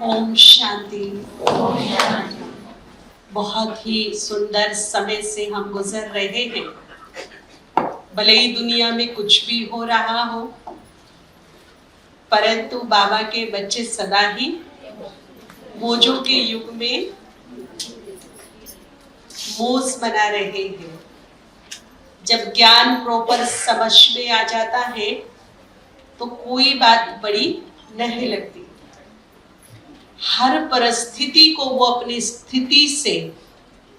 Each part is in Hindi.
ओम शांति। बहुत ही सुंदर समय से हम गुजर रहे हैं। भले ही दुनिया में कुछ भी हो रहा हो, परंतु बाबा के बच्चे सदा ही मौजों के युग में मौज मना रहे हैं। जब ज्ञान प्रॉपर समझ में आ जाता है तो कोई बात बड़ी नहीं लगती। हर परिस्थिति को वो अपनी स्थिति से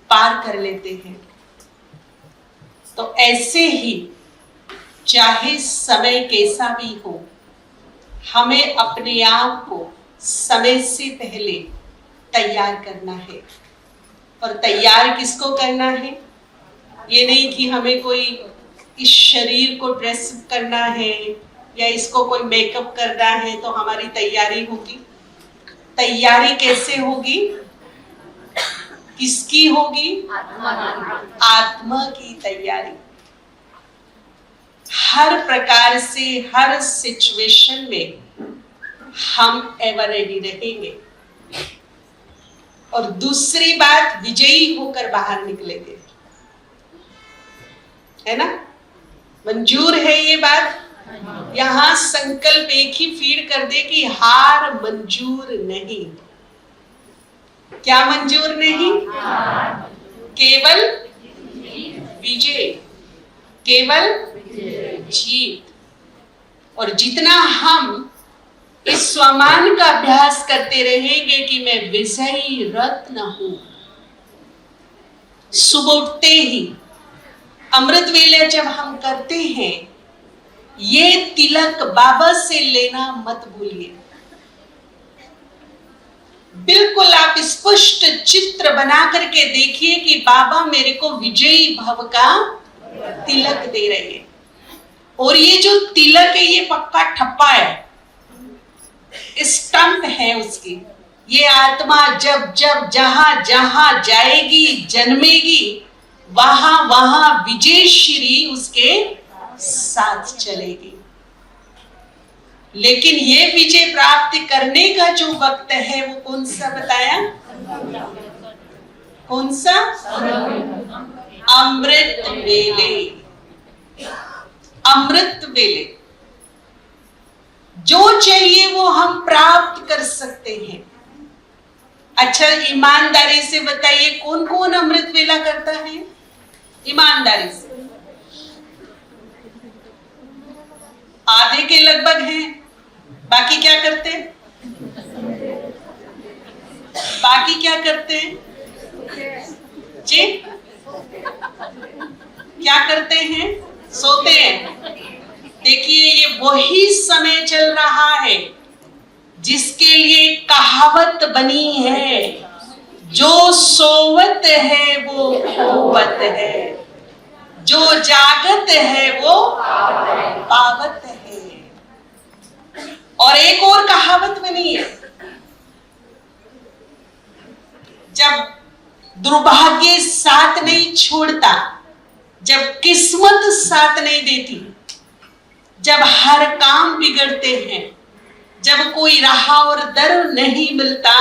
पार कर लेते हैं। तो ऐसे ही चाहे समय कैसा भी हो, हमें अपने आप को समय से पहले तैयार करना है। और तैयार किसको करना है? ये नहीं कि हमें कोई इस शरीर को ड्रेस करना है या इसको कोई मेकअप करना है तो हमारी तैयारी होगी। तैयारी कैसे होगी? किसकी होगी? आत्मा की तैयारी। हर प्रकार से हर सिचुएशन में हम एवर रेडी रहेंगे। और दूसरी बात, विजयी होकर बाहर निकलेंगे। है ना? मंजूर है ये बात? यहाँ संकल्प एक ही फीड कर दे कि हार मंजूर नहीं। क्या मंजूर नहीं? केवल विजय, केवल जीत। और जितना हम इस स्वमान का अभ्यास करते रहेंगे कि मैं विजयी रत्न हूं, सुबह उठते ही अमृत वेला जब हम करते हैं, ये तिलक बाबा से लेना मत भूलिए। बिल्कुल आप स्पष्ट चित्र बना करके देखिए कि बाबा मेरे को विजयी भव का तिलक दे रहे हैं। और ये जो तिलक है ये पक्का ठप्पा है, स्टंप है उसकी। ये आत्मा जब जब जहां जहां जाएगी, जन्मेगी, वहां वहां विजय श्री उसके साथ चलेगी। लेकिन ये विजय प्राप्त करने का जो वक्त है वो कौन सा बताया? कौन सा? अमृत वेले। अमृत वेले जो चाहिए वो हम प्राप्त कर सकते हैं। अच्छा, ईमानदारी से बताइए कौन कौन अमृत वेला करता है? ईमानदारी से आधे के लगभग हैं। बाकी क्या करते हैं? बाकी क्या करते हैं जी? क्या करते हैं? सोते हैं। देखिए, ये वही समय चल रहा है जिसके लिए कहावत बनी है, जो सोवत है वो खोवत है, जो जागत है वो पावत है। और एक और कहावत बनी है, जब दुर्भाग्य साथ नहीं छोड़ता, जब किस्मत साथ नहीं देती, जब हर काम बिगड़ते हैं, जब कोई राह और दर नहीं मिलता,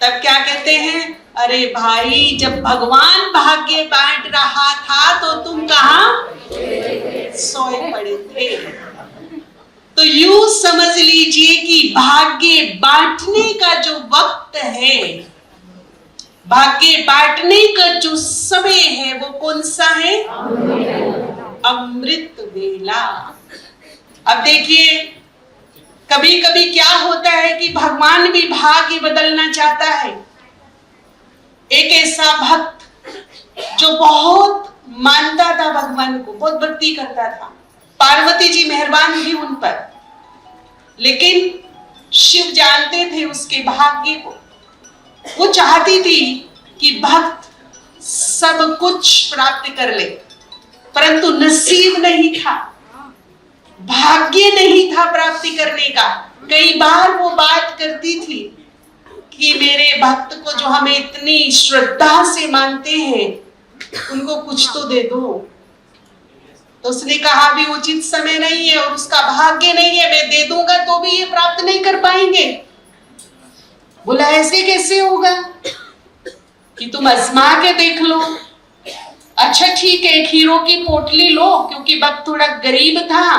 तब क्या कहते हैं? अरे भाई, जब भगवान भाग्य बांट रहा था तो तुम कहां सोए पड़े थे। तो यूं समझ लीजिए कि भाग्य बांटने का जो वक्त है, भाग्य बांटने का जो समय है, वो कौन सा है? अमृत वेला। अब देखिए, कभी कभी क्या होता है कि भगवान भी भाग्य बदलना चाहता है। एक ऐसा भक्त जो बहुत मानता था भगवान को, बहुत भक्ति करता था, पार्वती जी मेहरबान थी उन पर, लेकिन शिव जानते थे उसके भाग्य को। वो चाहती थी कि भक्त सब कुछ प्राप्त कर ले, परंतु नसीब नहीं था, भाग्य नहीं था प्राप्ति करने का। कई बार वो बात करती थी कि मेरे भक्त को जो हमें इतनी श्रद्धा से मानते हैं, उनको कुछ तो दे दो। तो उसने कहा भी उचित समय नहीं है और उसका भाग्य नहीं है, मैं दे दूंगा तो भी ये प्राप्त नहीं कर पाएंगे। बोला ऐसे कैसे होगा कि तुम आजमा के देख लो। अच्छा ठीक है, एक हीरो की पोटली लो, क्योंकि वक्त थोड़ा गरीब था,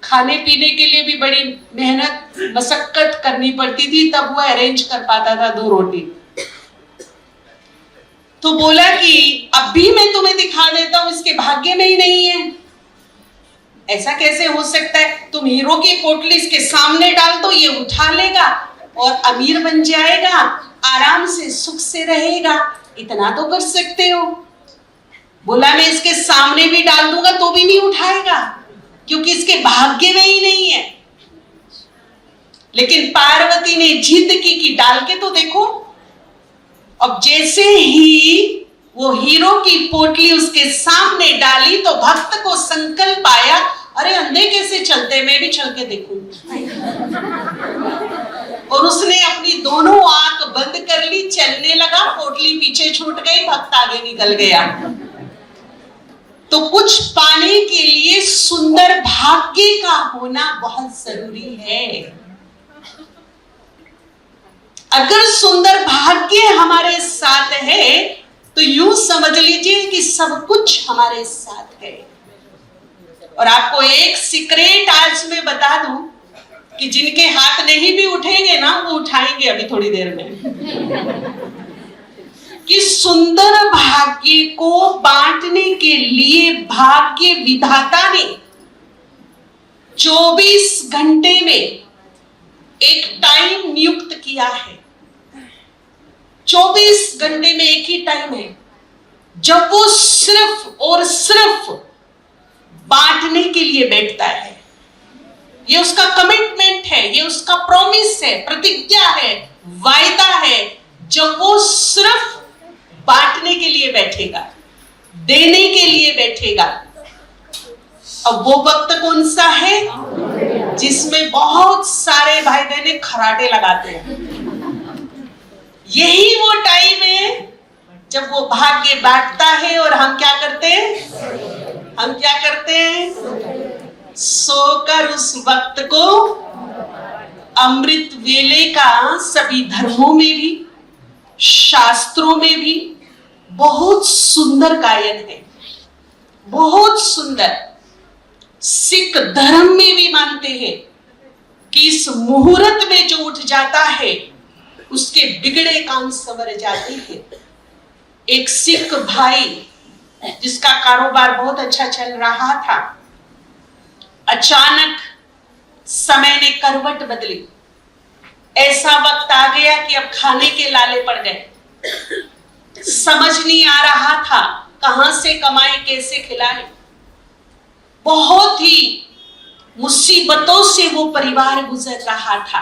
खाने पीने के लिए भी बड़ी मेहनत मशक्कत करनी पड़ती थी, तब वो अरेंज कर पाता था 2 रोटी। तो बोला कि अब भी मैं तुम्हें दिखा देता हूं, इसके भाग्य में ही नहीं है। ऐसा कैसे हो सकता है? तुम हीरो की पोटली इसके सामने डाल दो, ये उठा लेगा और अमीर बन जाएगा, आराम से सुख से रहेगा, इतना तो कर सकते हो। बोला मैं इसके सामने भी डाल दूंगा तो भी नहीं उठाएगा, क्योंकि इसके भाग्य में ही नहीं है। लेकिन पार्वती ने जिद की कि डाल के तो देखो। अब जैसे ही वो हीरो की पोटली उसके सामने डाली तो भक्त को संकल्प आया, अरे अंधे कैसे चलते, मैं भी चल के देखूं। और उसने अपनी दोनों आंख बंद कर ली, चलने लगा, पोटली पीछे छूट गई, भक्त आगे निकल गया। तो कुछ पाने के लिए सुंदर भाग्य का होना बहुत जरूरी है। अगर सुंदर भाग्य हमारे साथ है तो यूं समझ लीजिए कि सब कुछ हमारे साथ है। और आपको एक सीक्रेट आज मैं बता दूं कि जिनके हाथ नहीं भी उठेंगे ना, वो उठाएंगे अभी थोड़ी देर में। कि सुंदर भाग्य को बांटने के लिए भाग्य विधाता ने 24 घंटे में एक टाइम नियुक्त किया है। 24 घंटे में एक ही टाइम है जब वो सिर्फ और सिर्फ बांटने के लिए बैठता है। ये उसका कमिटमेंट है, ये उसका प्रॉमिस है, प्रतिज्ञा है, वायदा है, जब वो सिर्फ बांटने के लिए बैठेगा, देने के लिए बैठेगा। अब वो वक्त कौन सा है? जिसमें बहुत सारे भाई बहने खराटे लगाते हैं। यही वो टाइम है जब वो भाग्य बांटता है और हम क्या करते हैं? हम क्या करते हैं? सोकर उस वक्त को अमृत वेले का सभी धर्मों में भी, शास्त्रों में भी बहुत सुंदर गायन है, बहुत सुंदर। सिख धर्म में भी मानते हैं कि इस मुहूर्त में जो उठ जाता है उसके बिगड़े काम संवर जाते हैं। एक सिख भाई जिसका कारोबार बहुत अच्छा चल रहा था, अचानक समय ने करवट बदली। ऐसा वक्त आ गया कि अब खाने के लाले पड़ गए, समझ नहीं आ रहा था कहां से कमाए, कैसे खिलाए। बहुत ही मुसीबतों से वो परिवार गुजर रहा था।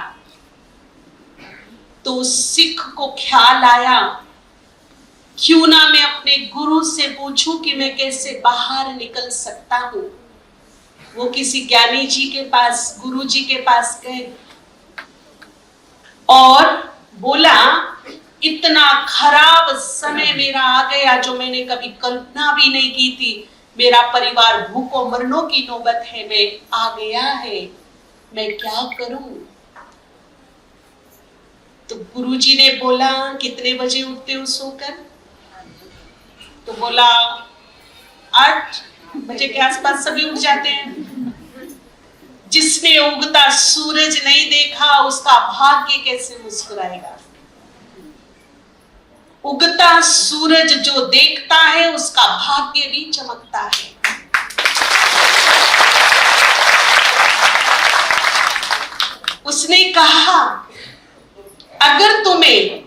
तो सिख को ख्याल आया, क्यों ना मैं अपने गुरु से पूछूं कि मैं कैसे बाहर निकल सकता हूं। वो किसी ज्ञानी जी के पास, गुरु जी के पास गए और बोला, इतना खराब समय मेरा आ गया जो मैंने कभी कल्पना भी नहीं की थी। मेरा परिवार भूखों मरनों की नौबत है, मैं आ गया है, मैं क्या करूं। तो गुरुजी ने बोला, कितने बजे उठते हो सोकर? तो बोला 8 बजे के आसपास सभी उठ जाते हैं। जिसने उगता सूरज नहीं देखा उसका भाग्य कैसे मुस्कुराएगा। उगता सूरज जो देखता है उसका भाग्य भी चमकता है। उसने कहा, अगर तुम्हें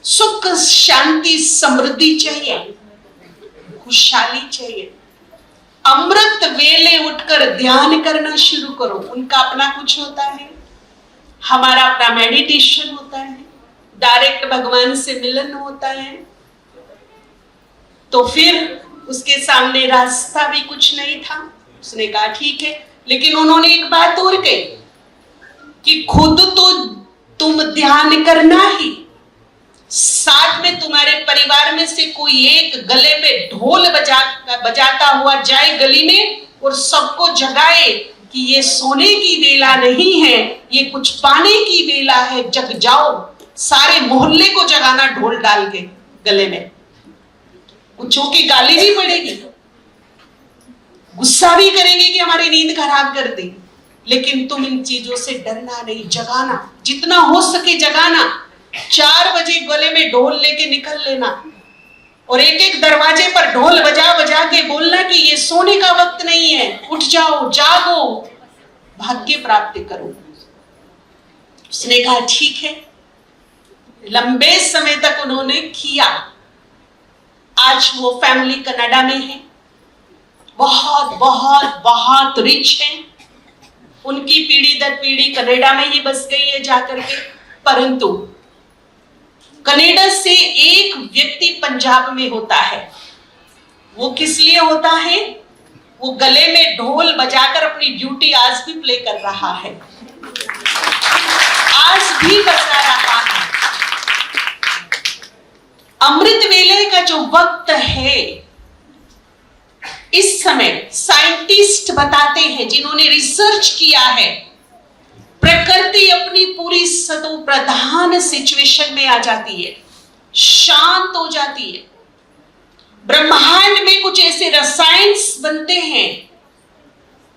सुख, शांति, समृद्धि चाहिए, खुशहाली चाहिए, अमृत वेले उठकर ध्यान करना शुरू करो। उनका अपना कुछ होता है, हमारा अपना मेडिटेशन होता है, डायरेक्ट भगवान से मिलन होता है। तो फिर उसके सामने रास्ता भी कुछ नहीं था। उसने कहा ठीक है, लेकिन उन्होंने एक बात और कही कि खुद तो तुम ध्यान करना ही, साथ में तुम्हारे परिवार में से कोई एक गले में ढोल बजाता हुआ जाए गली में और सबको जगाए कि ये सोने की वेला नहीं है, ये कुछ पाने की वेला है, जग जाओ। सारे मोहल्ले को जगाना ढोल डाल के गले में, कुछों की गाली भी पड़ेगी, गुस्सा भी करेंगे कि हमारी नींद खराब कर दी, लेकिन तुम इन चीजों से डरना नहीं, जगाना, जितना हो सके जगाना। 4 बजे गले में ढोल लेके निकल लेना और एक एक दरवाजे पर ढोल बजा बजा के बोलना कि ये सोने का वक्त नहीं है, उठ जाओ, जागो, भाग्य प्राप्त करो। उसने कहा ठीक है। लंबे समय तक उन्होंने किया। आज वो फैमिली कनाडा में है, बहुत बहुत बहुत रिच है, उनकी पीढ़ी दर पीढ़ी कनाडा में ही बस गई है जाकर के। परंतु कनाडा से एक व्यक्ति पंजाब में होता है। वो किस लिए होता है? वो गले में ढोल बजाकर अपनी ड्यूटी आज भी प्ले कर रहा है, आज भी बजा रहा है। अमृत वेले का जो वक्त है, इस समय साइंटिस्ट बताते हैं, जिन्होंने रिसर्च किया है, प्रकृति अपनी पूरी सतो प्रधान सिचुएशन में आ जाती है, शांत हो जाती है। ब्रह्मांड में कुछ ऐसे रसायन बनते हैं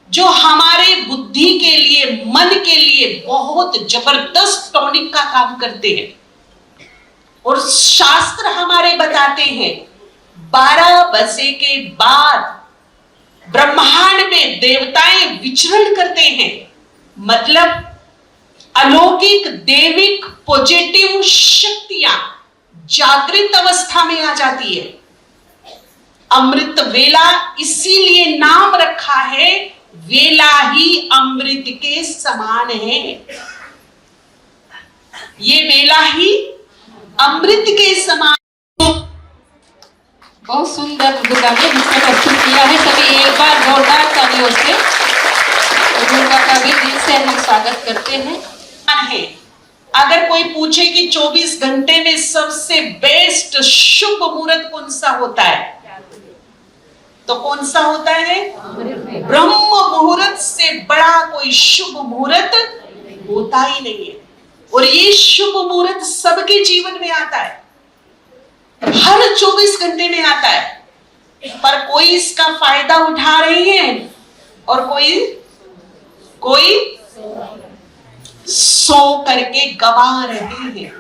जो हमारे बुद्धि के लिए, मन के लिए बहुत जबरदस्त टॉनिक का काम करते हैं। और शास्त्र हमारे बताते हैं 12 बजे के बाद ब्रह्मांड में देवताएं विचरण करते हैं, मतलब अलौकिक देविक पॉजिटिव शक्तियां जागृत अवस्था में आ जाती है। अमृत वेला इसीलिए नाम रखा है, वेला ही अमृत के समान है। ये वेला ही अमृत के समान। बहुत सुंदर दुर्गा ने जिसने प्रस्तुत किया है, सभी एक बार जोरदार तालियों से दुर्गा का भी दिल से हम स्वागत करते हैं। अगर कोई पूछे कि 24 घंटे में सबसे बेस्ट शुभ मुहूर्त कौन सा होता है, तो कौन सा होता है? ब्रह्म मुहूर्त से बड़ा कोई शुभ मुहूर्त होता ही नहीं है। और ये शुभ मुहूर्त सबके जीवन में आता है, हर 24 घंटे में आता है, पर कोई इसका फायदा उठा रहे हैं और कोई सो करके गवा रहे हैं।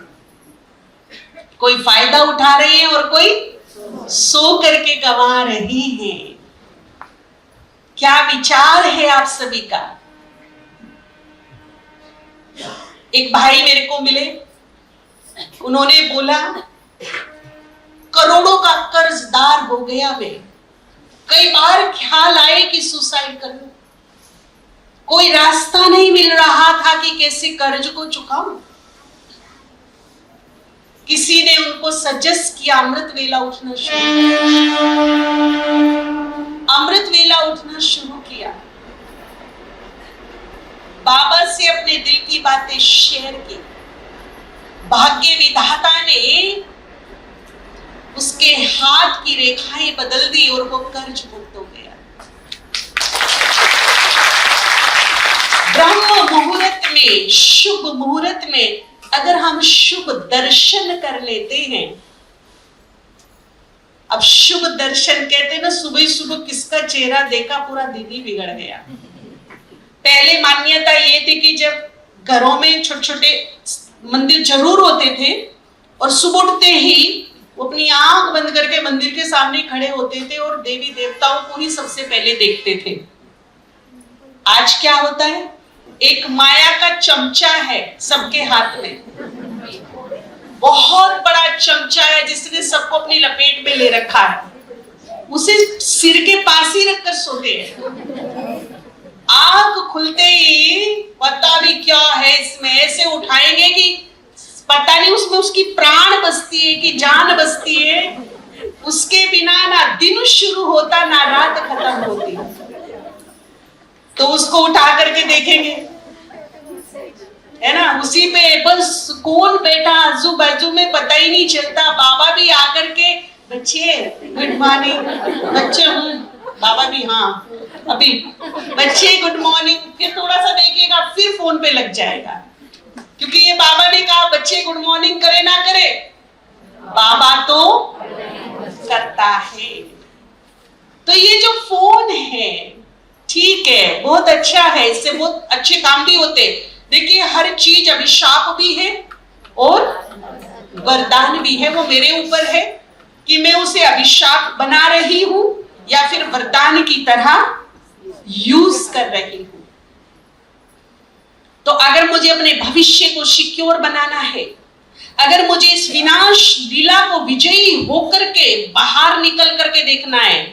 कोई फायदा उठा रहे हैं और कोई सो करके गवा रहे हैं। क्या विचार है आप सभी का? एक भाई मेरे को मिले, उन्होंने बोला करोड़ों का कर्जदार हो गया मैं, कई बार ख्याल आए कि सुसाइड कर लूं, कोई रास्ता नहीं मिल रहा था कि कैसे कर्ज को चुकाऊं। किसी ने उनको सजेस्ट किया अमृत वेला उठना शुरू किया। अमृत वेला उठना शुरू किया, बाबा से अपने दिल की बातें शेयर की। भाग्य विधाता ने उसके हाथ की रेखाएं बदल दी और वो कर्ज मुक्त हो गया। ब्रह्म मुहूर्त में, शुभ मुहूर्त में अगर हम शुभ दर्शन कर लेते हैं, अब शुभ दर्शन कहते हैं ना, सुबह सुबह किसका चेहरा देखा पूरा दिन ही बिगड़ गया। पहले मान्यता ये थी कि जब घरों में छोटे छोटे मंदिर जरूर होते थे और सुबह उठते ही वो अपनी आंख बंद करके मंदिर के सामने खड़े होते थे और देवी देवताओं को ही सबसे पहले देखते थे। आज क्या होता है? एक माया का चमचा है सबके हाथ में, बहुत बड़ा चमचा है जिसने सबको अपनी लपेट में ले रखा है। उसे सिर के पास ही रखकर सोते हैं। आंख खुलते ही पता भी क्या है इसमें, ऐसे उठाएंगे कि पता नहीं उसमें उसकी प्राण बसती है कि जान बसती है। उसके बिना ना दिन शुरू होता ना रात खत्म होती। तो उसको उठा करके देखेंगे, है ना, उसी पे बस कौन बैठा आजू बाजू में पता ही नहीं चलता। बाबा भी आकर के बच्चे गुड मॉर्निंग, बच्चे हूँ, बाबा भी हाँ अभी बच्चे गुड मॉर्निंग, फिर थोड़ा सा देखिएगा फिर फोन पे लग जाएगा, क्योंकि ये बाबा ने कहा बच्चे गुड मॉर्निंग जाता है। तो ये जो फोन है, ठीक है, बहुत अच्छा है, इससे बहुत अच्छे काम भी होते हैं। देखिए, हर चीज अभिशाप भी है और वरदान भी है। वो मेरे ऊपर है कि मैं उसे अभिशाप बना रही हूं या फिर वरदान की तरह यूज कर रही हूं। तो अगर मुझे अपने भविष्य को सिक्योर बनाना है, अगर मुझे इस विनाश लीला को विजयी होकर के बाहर निकल करके देखना है,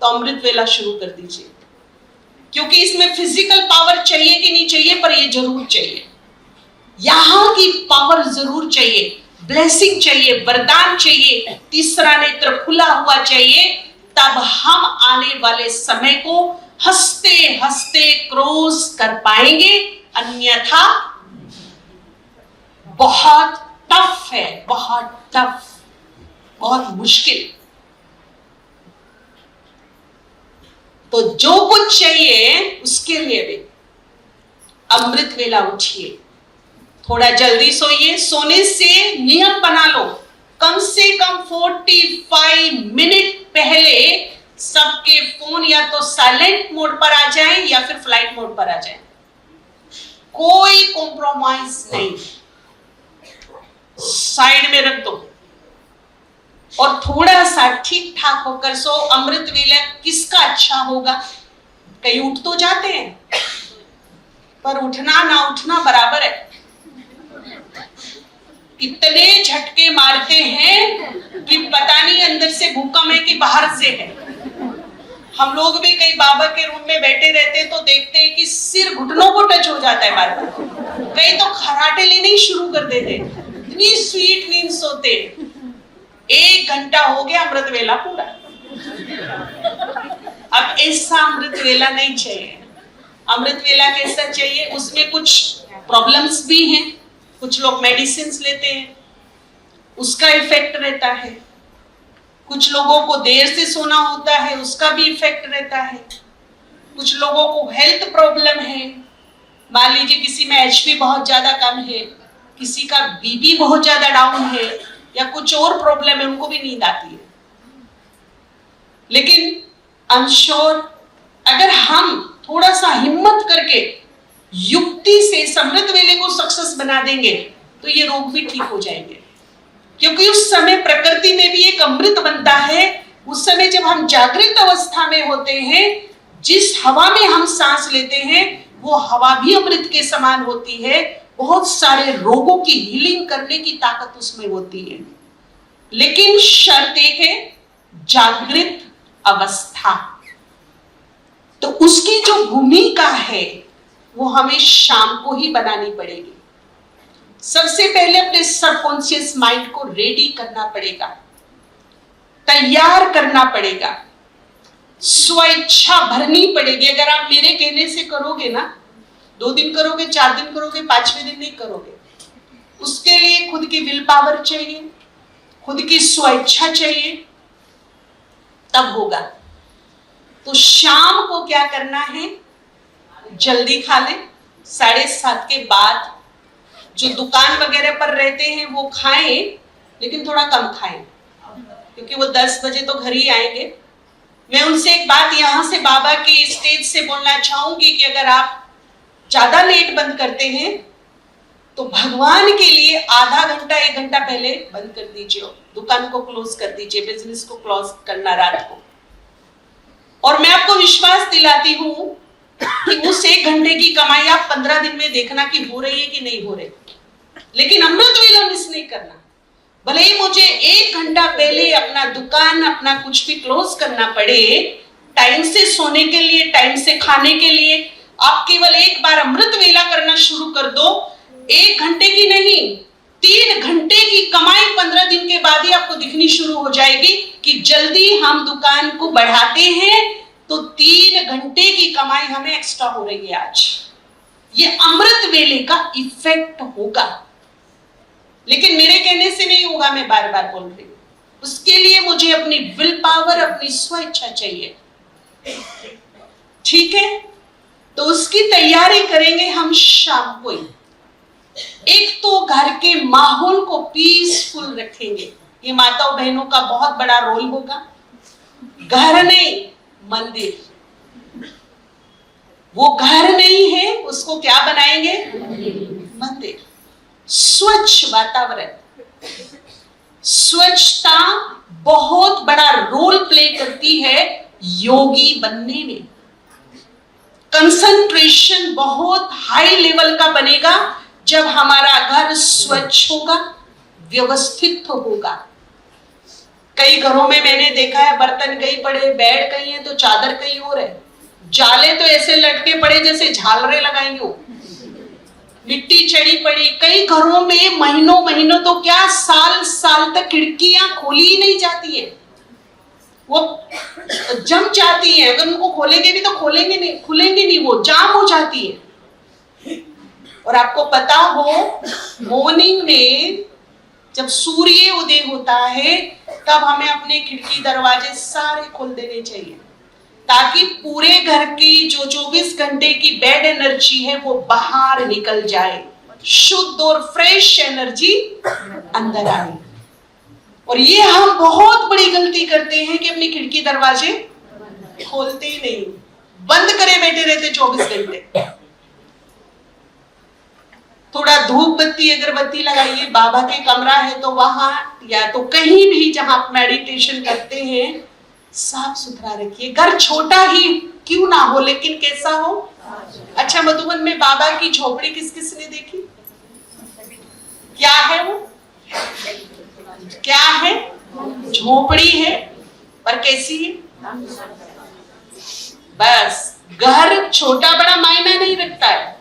तो अमृत वेला शुरू कर दीजिए। क्योंकि इसमें फिजिकल पावर चाहिए कि नहीं चाहिए, पर ये जरूर चाहिए। यहां की पावर जरूर चाहिए, ब्लेसिंग चाहिए, वरदान चाहिए, तीसरा नेत्र खुला हुआ चाहिए। तब हम आने वाले समय को हंसते हंसते क्रॉस कर पाएंगे, अन्यथा बहुत टफ है, बहुत टफ, बहुत मुश्किल। तो जो कुछ चाहिए उसके लिए भी अमृत वेला उठिए, थोड़ा जल्दी सोइए। सोने से नियम बना लो, कम से कम 45 मिनट पहले सबके फोन या तो साइलेंट मोड पर आ जाएं या फिर फ्लाइट मोड पर आ जाएं। कोई कॉम्प्रोमाइज नहीं, साइड में रख दो और थोड़ा सा ठीक ठाक होकर सो। अमृत वेला किसका अच्छा होगा? कई उठ तो जाते हैं, पर उठना ना उठना बराबर है। इतने झटके मारते हैं कि पता नहीं अंदर से भूकंप है कि बाहर से है। हम लोग भी कई बाबा के रूम में बैठे रहते हैं तो देखते हैं कि सिर घुटनों को टच हो जाता है बार बार। कई तो खराटे लेने ही शुरू कर देते, इतनी स्वीट नींद सोते। 1 घंटा हो गया अमृत वेला पूरा। अब ऐसा अमृत वेला नहीं चाहिए। अमृत वेला कैसा चाहिए? उसमें कुछ प्रॉब्लम्स भी हैं। कुछ लोग मेडिसिन लेते हैं, उसका इफेक्ट रहता है। कुछ लोगों को देर से सोना होता है, उसका भी इफेक्ट रहता है। कुछ लोगों को हेल्थ प्रॉब्लम है, मान लीजिए किसी में एचपी बहुत ज्यादा कम है, किसी का बीपी बहुत ज्यादा डाउन है, या कुछ और प्रॉब्लम है, उनको भी नींद आती है। लेकिन आई एम श्योर अगर हम थोड़ा सा हिम्मत करके युक्ति से इस अमृत वेले को सक्सेस बना देंगे तो ये रोग भी ठीक हो जाएंगे। क्योंकि उस समय प्रकृति में भी एक अमृत बनता है। उस समय जब हम जागृत अवस्था में होते हैं, जिस हवा में हम सांस लेते हैं वो हवा भी अमृत के समान होती है। बहुत सारे रोगों की हीलिंग करने की ताकत उसमें होती है। लेकिन शर्त एक है, जागृत अवस्था। तो उसकी जो भूमिका है वो हमें शाम को ही बनानी पड़ेगी। सबसे पहले अपने सबकॉन्शियस माइंड को रेडी करना पड़ेगा, तैयार करना पड़ेगा, स्वेच्छा भरनी पड़ेगी। अगर आप मेरे कहने से करोगे ना, 2 दिन करोगे, 4 दिन करोगे, 5वें दिन नहीं करोगे। उसके लिए खुद की विल पावर चाहिए, खुद की स्वेच्छा चाहिए, तब होगा। तो शाम को क्या करना है? जल्दी खा लें, 7:30 के बाद। जो दुकान वगैरह पर रहते हैं वो खाएं, लेकिन थोड़ा कम खाएं, क्योंकि वो 10 बजे तो घर ही आएंगे। मैं उनसे एक बात यहां से बाबा के स्टेज से बोलना चाहूंगी कि अगर आप ज्यादा लेट बंद करते हैं तो भगवान के लिए आधा घंटा 1 घंटा पहले बंद कर दीजिए, दुकान को क्लोज कर दीजिए, बिजनेस को क्लोज करना रात को। और मैं आपको विश्वास दिलाती हूं कि उस 1 घंटे की कमाई आप 15 दिन में देखना कि हो रही है कि नहीं हो रही। लेकिन अमृत वेला मिस नहीं करना। भले ही मुझे 1 घंटा पहले अपना दुकान, अपना कुछ भी क्लोज करना पड़े, टाइम से सोने के लिए, टाइम से खाने के लिए, आप केवल एक बार अमृत वेला करना शुरू कर दो। 1 घंटे की नहीं, 3 घंटे की कमाई 15 दिन के बाद ही आपको दिखनी शुरू हो जाएगी कि जल्दी हम दुकान को बढ़ाते हैं तो 3 घंटे की कमाई हमें एक्स्ट्रा हो रही है आज। ये अमृत वेले का इफेक्ट होगा। लेकिन मेरे कहने से नहीं होगा, मैं बार बार बोल रही हूं। उसके लिए मुझे अपनी विल पावर, अपनी स्वेच्छा चाहिए। ठीक है, तो उसकी तैयारी करेंगे हम शाम को ही। एक तो घर के माहौल को पीसफुल रखेंगे, ये माताओं बहनों का बहुत बड़ा रोल होगा। घर नहीं, मंदिर। वो घर नहीं है, उसको क्या बनाएंगे? मंदिर। स्वच्छ वातावरण, स्वच्छता बहुत बड़ा रोल प्ले करती है योगी बनने में। कंसंट्रेशन बहुत हाई लेवल का बनेगा जब हमारा घर स्वच्छ होगा, व्यवस्थित होगा। कई घरों में मैंने देखा है बर्तन कहीं पड़े, बेड कहीं है तो चादर कहीं और है, जाले तो ऐसे लटके पड़े जैसे झालरें लगाई हो, मिट्टी चढ़ी पड़ी। कई घरों में महीनों महीनों तो क्या साल साल तक खिड़कियां खोली ही नहीं जाती है, वो जम जाती है। अगर उनको खोलेंगे भी तो खुलेंगे नहीं, वो जाम हो जाती है। और आपको पता हो मॉर्निंग में जब सूर्य उदय होता है तब हमें अपने खिड़की दरवाजे सारे खोल देने चाहिए, ताकि पूरे घर की जो 24 घंटे की बैड एनर्जी है वो बाहर निकल जाए, शुद्ध और फ्रेश एनर्जी अंदर आए। और ये हम बहुत बड़ी गलती करते हैं कि अपनी खिड़की दरवाजे खोलते ही नहीं, बंद करे बैठे रहते 24 घंटे। थोड़ा धूप बत्ती अगरबत्ती लगाइए, बाबा के कमरा है तो वहां या तो कहीं भी जहां आप मेडिटेशन करते हैं साफ सुथरा रखिए। घर छोटा ही क्यों ना हो लेकिन कैसा हो? अच्छा, मधुबन में बाबा की झोपड़ी किस किस ने देखी? क्या है वो? क्या है? झोपड़ी है, पर कैसी है? बस घर छोटा बड़ा मायना नहीं रखता है,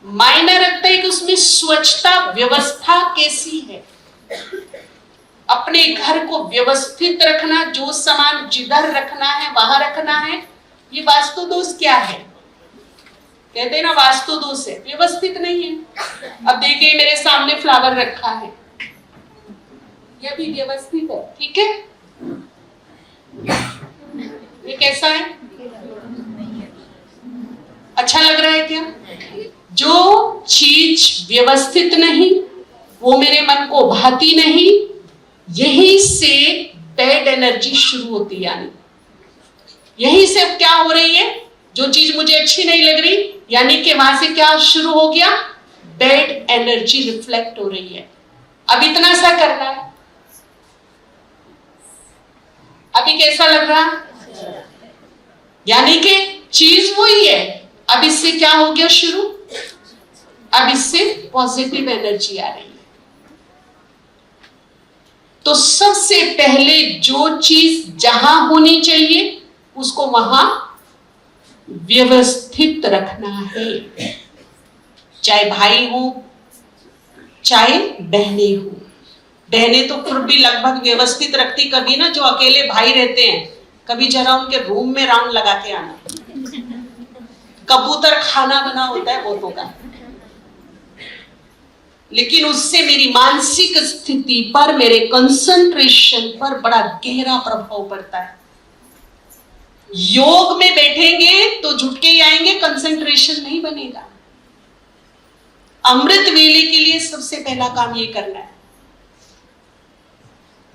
मायना रखता है कि उसमें स्वच्छता व्यवस्था कैसी है। अपने घर को व्यवस्थित रखना, जो सामान जिधर रखना है वहां रखना है। ये वास्तु दोष क्या है? कहते हैं ना वास्तु दोष है, व्यवस्थित नहीं है। अब देखिए मेरे सामने फ्लावर रखा है, यह भी व्यवस्थित है, ठीक है? ये कैसा है? अच्छा लग रहा है क्या? जो चीज व्यवस्थित नहीं, वो मेरे मन को भाती नहीं, यही से बैड एनर्जी शुरू होती है। यानी यही से क्या हो रही है? जो चीज मुझे अच्छी नहीं लग रही, यानी कि वहां से क्या शुरू हो गया? बैड एनर्जी रिफ्लेक्ट हो रही है। अब इतना सा करना है, अभी कैसा लग रहा? यानी कि चीज वही है, अब इससे क्या हो गया शुरू? अब इससे पॉजिटिव एनर्जी आ रही है। तो सबसे पहले जो चीज जहां होनी चाहिए उसको वहां व्यवस्थित रखना है। चाहे भाई हो, चाहे बहनें हो। बहनें तो फिर भी लगभग व्यवस्थित रखती, कभी ना जो अकेले भाई रहते हैं, कभी जरा उनके रूम में राउंड लगा के आना। कबूतर खाना बना होता है बहुतों का, लेकिन उससे मेरी मानसिक स्थिति पर, मेरे कंसंट्रेशन पर बड़ा गहरा प्रभाव पड़ता है। योग में बैठेंगे तो झुटके ही आएंगे, कंसंट्रेशन नहीं बनेगा। अमृत वेले के लिए सबसे पहला काम ये करना है,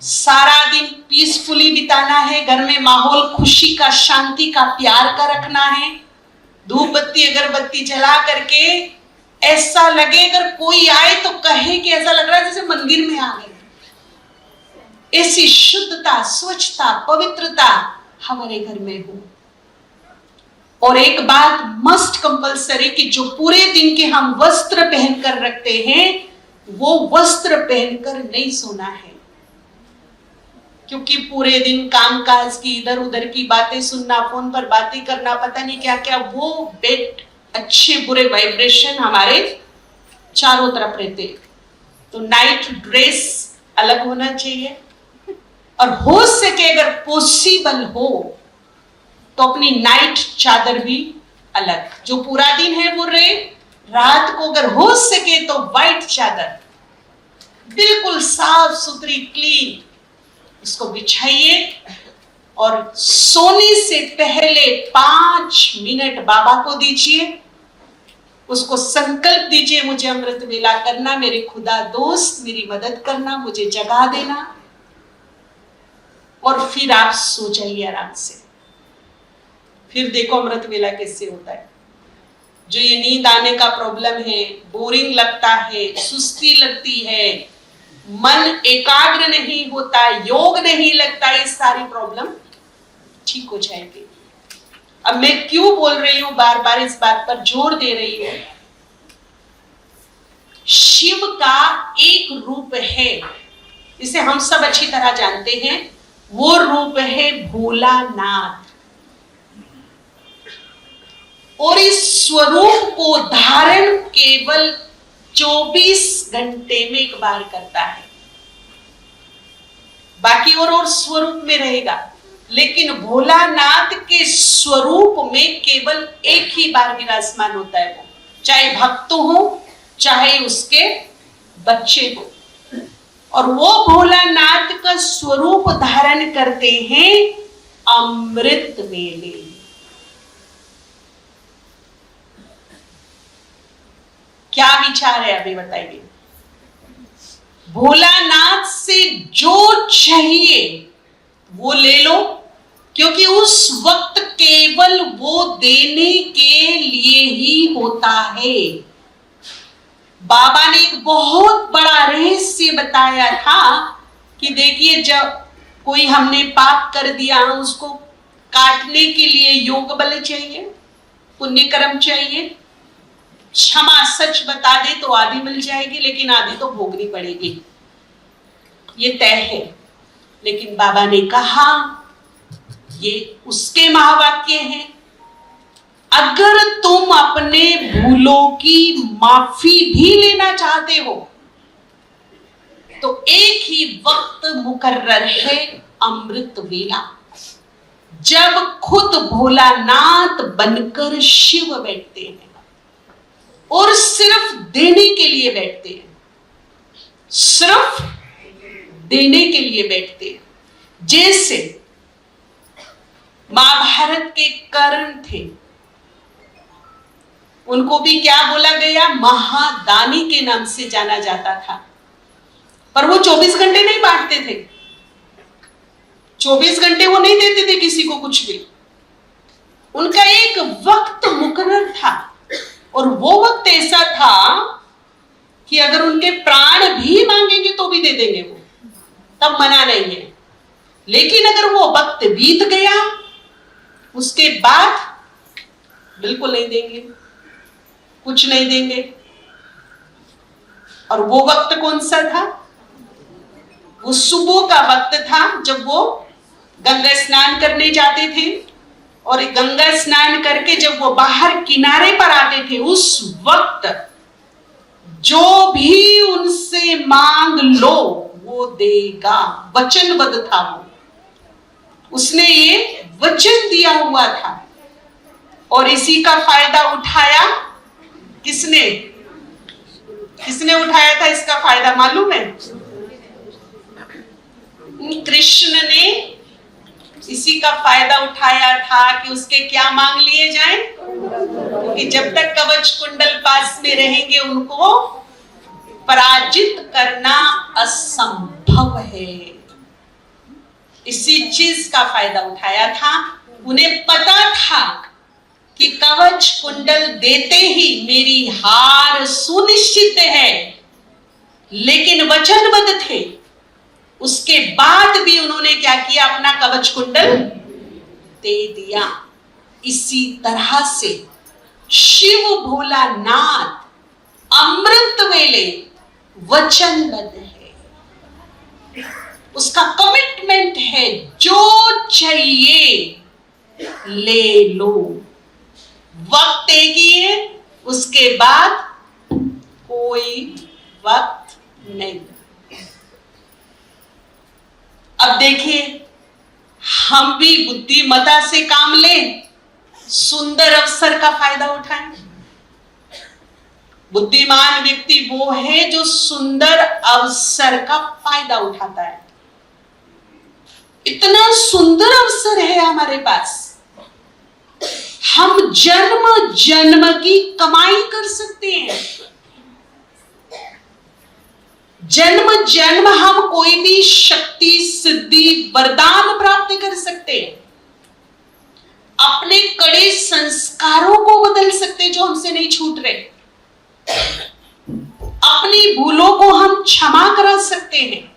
सारा दिन पीसफुली बिताना है, घर में माहौल खुशी का, शांति का, प्यार का रखना है। धूप बत्ती अगरबत्ती जला करके ऐसा लगे अगर कोई आए तो कहे कि ऐसा लग रहा है जैसे मंदिर में आ गए। ऐसी शुद्धता, स्वच्छता, पवित्रता हमारे घर में हो। और एक बात मस्ट कंपलसरी कि जो पूरे दिन के हम वस्त्र पहनकर रखते हैं वो वस्त्र पहनकर नहीं सोना है, क्योंकि पूरे दिन कामकाज की इधर उधर की बातें सुनना, फोन पर बातें करना, पता नहीं क्या क्या, वो बेड अच्छे बुरे वाइब्रेशन हमारे चारों तरफ रहते। तो नाइट ड्रेस अलग होना चाहिए, और हो सके अगर पॉसिबल हो तो अपनी नाइट चादर भी अलग। जो पूरा दिन है वो रहे, रात को अगर हो सके तो वाइट चादर बिल्कुल साफ सुथरी क्लीन, इसको बिछाइए और सोने से पहले 5 मिनट बाबा को दीजिए। उसको संकल्प दीजिए, मुझे अमृत वेला करना, मेरे खुदा दोस्त मेरी मदद करना, मुझे जगा देना। और फिर आप सो जाइए आराम से। फिर देखो अमृत वेला कैसे होता है। जो ये नींद आने का प्रॉब्लम है, बोरिंग लगता है, सुस्ती लगती है, मन एकाग्र नहीं होता, योग नहीं लगता, ये सारी प्रॉब्लम ठीक हो जाएगी। अब मैं क्यों बोल रही हूं, बार बार इस बात पर जोर दे रही हूं। शिव का एक रूप है, इसे हम सब अच्छी तरह जानते हैं, वो रूप है भोलानाथ। और इस स्वरूप को धारण केवल 24 घंटे में एक बार करता है। बाकी और स्वरूप में रहेगा, लेकिन भोलानाथ के स्वरूप में केवल एक ही बार विराजमान होता है वो, चाहे भक्त हो चाहे उसके बच्चे हो। और वो भोलानाथ का स्वरूप धारण करते हैं अमृत वेले। क्या विचार है अभी बताइए। भोलानाथ से जो चाहिए वो ले लो, क्योंकि उस वक्त केवल वो देने के लिए ही होता है। बाबा ने एक बहुत बड़ा रहस्य बताया था कि देखिए, जब कोई हमने पाप कर दिया, उसको काटने के लिए योग बल चाहिए, पुण्य कर्म चाहिए। क्षमा सच बता दे तो आधी मिल जाएगी, लेकिन आधी तो भोगनी पड़ेगी, ये तय है। लेकिन बाबा ने कहा, ये उसके महावाक्य हैं, अगर तुम अपने भूलों की माफी भी लेना चाहते हो तो एक ही वक्त मुकर्रर है, अमृत वेला, जब खुद भोलानाथ बनकर शिव बैठते हैं और सिर्फ देने के लिए बैठते हैं, सिर्फ देने के लिए बैठते हैं। जैसे महाभारत के कर्ण थे, उनको भी क्या बोला गया, महादानी के नाम से जाना जाता था, पर वो 24 घंटे नहीं बांटते थे, 24 घंटे वो नहीं देते थे किसी को कुछ भी। उनका एक वक्त मुकर्रर था, और वो वक्त ऐसा था कि अगर उनके प्राण भी मांगेंगे तो भी दे देंगे वो, तब मना नहीं है। लेकिन अगर वो वक्त बीत गया, उसके बाद बिल्कुल नहीं देंगे, कुछ नहीं देंगे। और वो वक्त कौन सा था? वो सुबह का वक्त था, जब वो गंगा स्नान करने जाते थे, और गंगा स्नान करके जब वो बाहर किनारे पर आते थे, उस वक्त जो भी उनसे मांग लो वो देगा, वचनबद्ध था वो, उसने ये वचन दिया हुआ था। और इसी का फायदा उठाया किसने? किसने उठाया था इसका फायदा मालूम है? कृष्ण ने इसी का फायदा उठाया था कि उसके क्या मांग लिए जाएं, क्योंकि जब तक कवच कुंडल पास में रहेंगे उनको पराजित करना असंभव है। इसी चीज का फायदा उठाया था। उन्हें पता था कि कवच कुंडल देते ही मेरी हार सुनिश्चित है, लेकिन वचनबद्ध थे। उसके बाद भी उन्होंने क्या किया, अपना कवच कुंडल दे दिया। इसी तरह से शिव भोलानाथ अमृत वेले वचनबद्ध है, उसका कमिटमेंट है, जो चाहिए ले लो। वक्त एक ही है, उसके बाद कोई वक्त नहीं। अब देखिए, हम भी बुद्धिमता से काम लें, सुंदर अवसर का फायदा उठाएं। बुद्धिमान व्यक्ति वो है जो सुंदर अवसर का फायदा उठाता है। इतना सुंदर अवसर है हमारे पास, हम जन्म जन्म की कमाई कर सकते हैं। जन्म जन्म हम कोई भी शक्ति, सिद्धि, वरदान प्राप्त कर सकते हैं। अपने कड़े संस्कारों को बदल सकते जो हमसे नहीं छूट रहे। अपनी भूलों को हम क्षमा करा सकते हैं।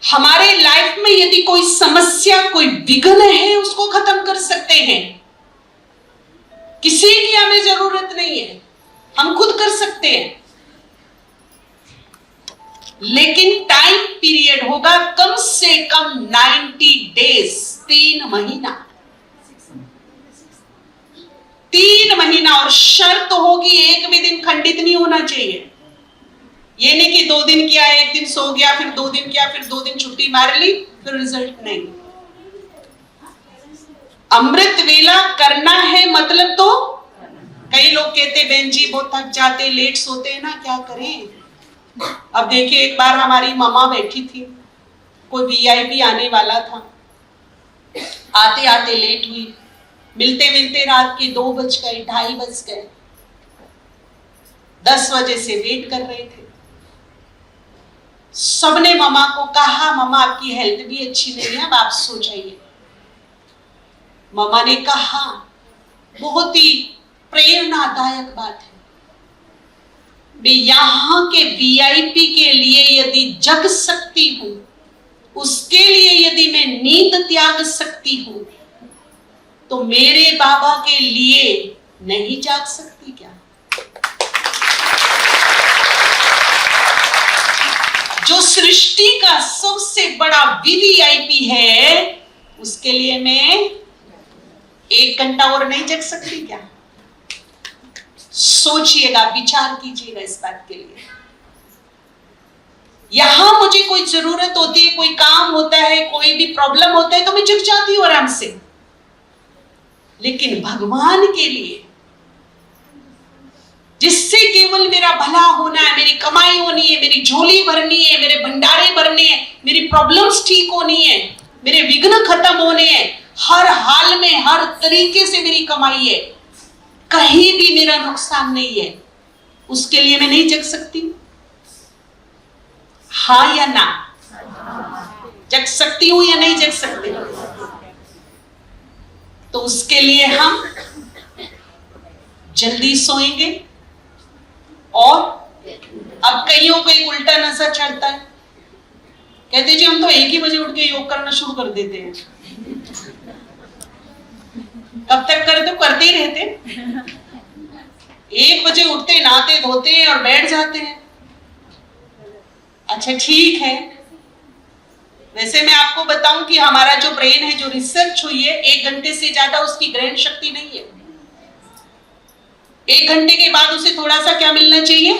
हमारे लाइफ में यदि कोई समस्या, कोई विघ्न है, उसको खत्म कर सकते हैं। किसी की हमें जरूरत नहीं है, हम खुद कर सकते हैं। लेकिन टाइम पीरियड होगा कम से कम 90 डेज, 3 महीना, 3 महीना। और शर्त होगी एक भी दिन खंडित नहीं होना चाहिए। ये नहीं कि 2 दिन किया, 1 दिन सो गया, फिर 2 दिन किया, फिर 2 दिन छुट्टी मार ली, फिर रिजल्ट नहीं। अमृत वेला करना है मतलब तो कई लोग कहते बहन जी बहुत थक जाते, लेट सोते हैं ना, क्या करें। अब देखिए, एक बार हमारी मामा बैठी थी, कोई वीआईपी आने वाला था, आते आते लेट हुई, मिलते मिलते रात के 2 बज गए, 2:30 बज गए। 10 बजे से वेट कर रहे थे। सबने मामा को कहा, मामा आपकी हेल्थ भी अच्छी नहीं है, अब आप सो जाइए। मामा ने कहा, बहुत ही प्रेरणादायक बात है, मैं यहां के वीआईपी के लिए यदि जग सकती हूं, उसके लिए यदि मैं नींद त्याग सकती हूं, तो मेरे बाबा के लिए नहीं जाग सकती क्या? जो सृष्टि का सबसे बड़ा वीवीआईपी है, उसके लिए मैं 1 घंटा और नहीं जग सकती क्या? सोचिएगा, विचार कीजिएगा इस बात के लिए। यहां मुझे कोई जरूरत होती है, कोई काम होता है, कोई भी प्रॉब्लम होता है, तो मैं जग जाती हूं आराम से। लेकिन भगवान के लिए, जिससे केवल मेरा भला होना है, मेरी कमाई होनी है, मेरी झोली भरनी है, मेरे भंडारे भरने हैं, मेरी प्रॉब्लम्स ठीक होनी है, मेरे विघ्न खत्म होने हैं, हर हाल में, हर तरीके से मेरी कमाई है, कहीं भी मेरा नुकसान नहीं है, उसके लिए मैं नहीं जग सकती? हाँ या ना? जग सकती हूं या नहीं जग सकती? तो उसके लिए हम जल्दी सोएंगे। और अब कईयों को एक उल्टा नशा चढ़ता है, कहते जी हम तो 1 ही बजे उठ के योग करना शुरू कर देते हैं। कब तक करते? तो करते ही रहते। 1 बजे उठते, नहाते धोते हैं और बैठ जाते हैं। अच्छा ठीक है, वैसे मैं आपको बताऊं कि हमारा जो ब्रेन है, जो रिसर्च हुई है, 1 घंटे से ज्यादा उसकी ग्रहण शक्ति नहीं है। 1 घंटे के बाद उसे थोड़ा सा क्या मिलना चाहिए?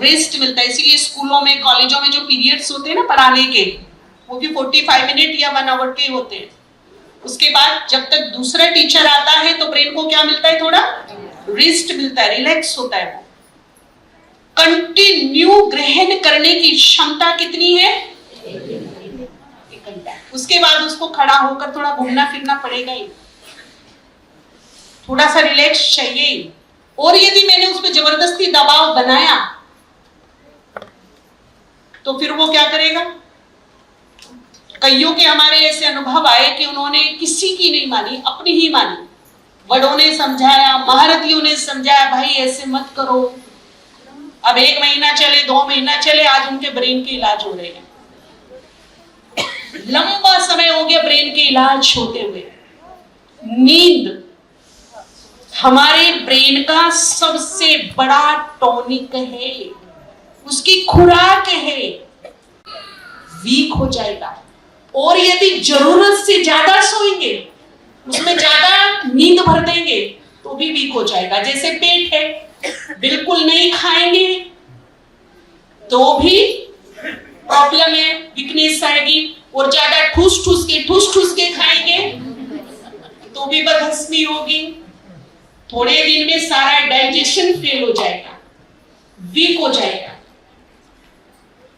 रेस्ट मिलता है। इसीलिए स्कूलों में, कॉलेजों में जो पीरियड्स होते हैं ना पढ़ाने के, वो भी 45 मिनट या 1 आवर के होते हैं। उसके बाद जब तक दूसरा टीचर आता है तो ब्रेन को क्या मिलता है? थोड़ा रेस्ट मिलता है, रिलैक्स होता है। वो कंटिन्यू ग्रहण करने की क्षमता कितनी है? 1 घंटा। उसके बाद उसको खड़ा होकर थोड़ा घूमना फिरना पड़ेगा ही, थोड़ा सा रिलैक्स चाहिए ही। और यदि मैंने उस पर जबरदस्ती दबाव बनाया तो फिर वो क्या करेगा? कईयों के हमारे ऐसे अनुभव आए कि उन्होंने किसी की नहीं मानी, अपनी ही मानी। बड़ों ने समझाया, महारथियों ने समझाया, भाई ऐसे मत करो। अब 1 महीना चले, 2 महीना चले, आज उनके ब्रेन के इलाज हो रहे हैं। लंबा समय हो गया ब्रेन के इलाज होते हुए। नींद हमारे ब्रेन का सबसे बड़ा टॉनिक है, उसकी खुराक है। वीक हो जाएगा। और यदि जरूरत से ज्यादा सोएंगे, उसमें ज्यादा नींद भर देंगे, तो भी वीक हो जाएगा। जैसे पेट है, बिल्कुल नहीं खाएंगे तो भी प्रॉब्लम है, वीकनेस आएगी। और ज्यादा ठूस ठूस के खाएंगे तो भी बदहजमी होगी। थोड़े दिन में सारा डाइजेशन फेल हो जाएगा, वीक हो जाएगा।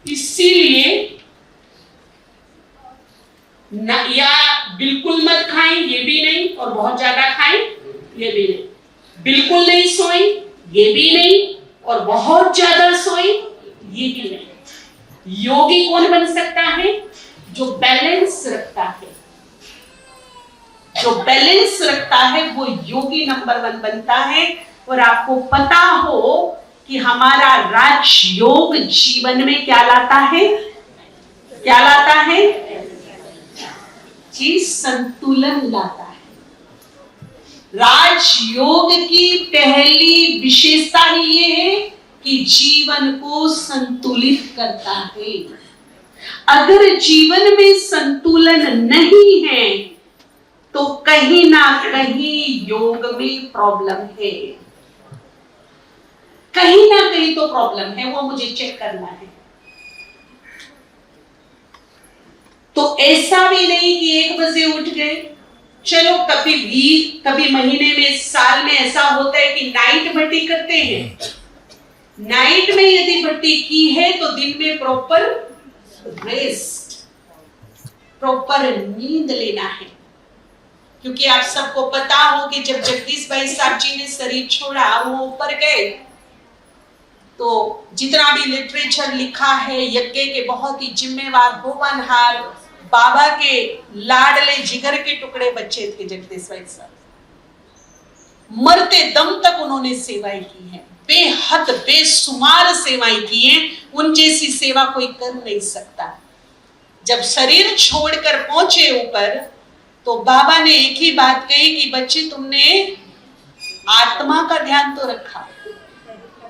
इसीलिए या बिल्कुल मत खाएं, ये भी नहीं, और बहुत ज्यादा खाएं, ये भी नहीं। बिल्कुल नहीं सोएं, ये भी नहीं, और बहुत ज्यादा सोएं, ये भी नहीं। योगी कौन बन सकता है? जो बैलेंस रखता है। जो बैलेंस रखता है वो योगी नंबर 1 बनता है। और आपको पता हो कि हमारा राजयोग जीवन में क्या लाता है? क्या लाता है? जी, संतुलन लाता है। राजयोग की पहली विशेषता ही ये है कि जीवन को संतुलित करता है। अगर जीवन में संतुलन नहीं है तो कहीं ना कहीं योग में प्रॉब्लम है। कहीं ना कहीं तो प्रॉब्लम है, वो मुझे चेक करना है। तो ऐसा भी नहीं कि 1 बजे उठ गए। चलो कभी महीने में, साल में ऐसा होता है कि नाइट भट्टी करते हैं। नाइट में यदि भट्टी की है तो दिन में प्रॉपर रेस्ट, प्रॉपर नींद लेना है। क्योंकि आप सबको पता हो कि जब जगदीश भाई साहब जी ने शरीर छोड़ा, वो ऊपर गए, तो जितना भी लिटरेचर लिखा है, यज्ञ के बहुत ही जिम्मेवार, होनहार, बाबा के लाडले जिगर के टुकड़े बच्चे थे जगदीश भाई साहब। मरते दम तक उन्होंने सेवाएं की है, बेहद बेशुमार सेवाएं की हैं। उन जैसी सेवा कोई कर नहीं सकता। जब शरीर छोड़कर पहुंचे ऊपर, तो बाबा ने एक ही बात कही कि बच्चे, तुमने आत्मा का ध्यान तो रखा,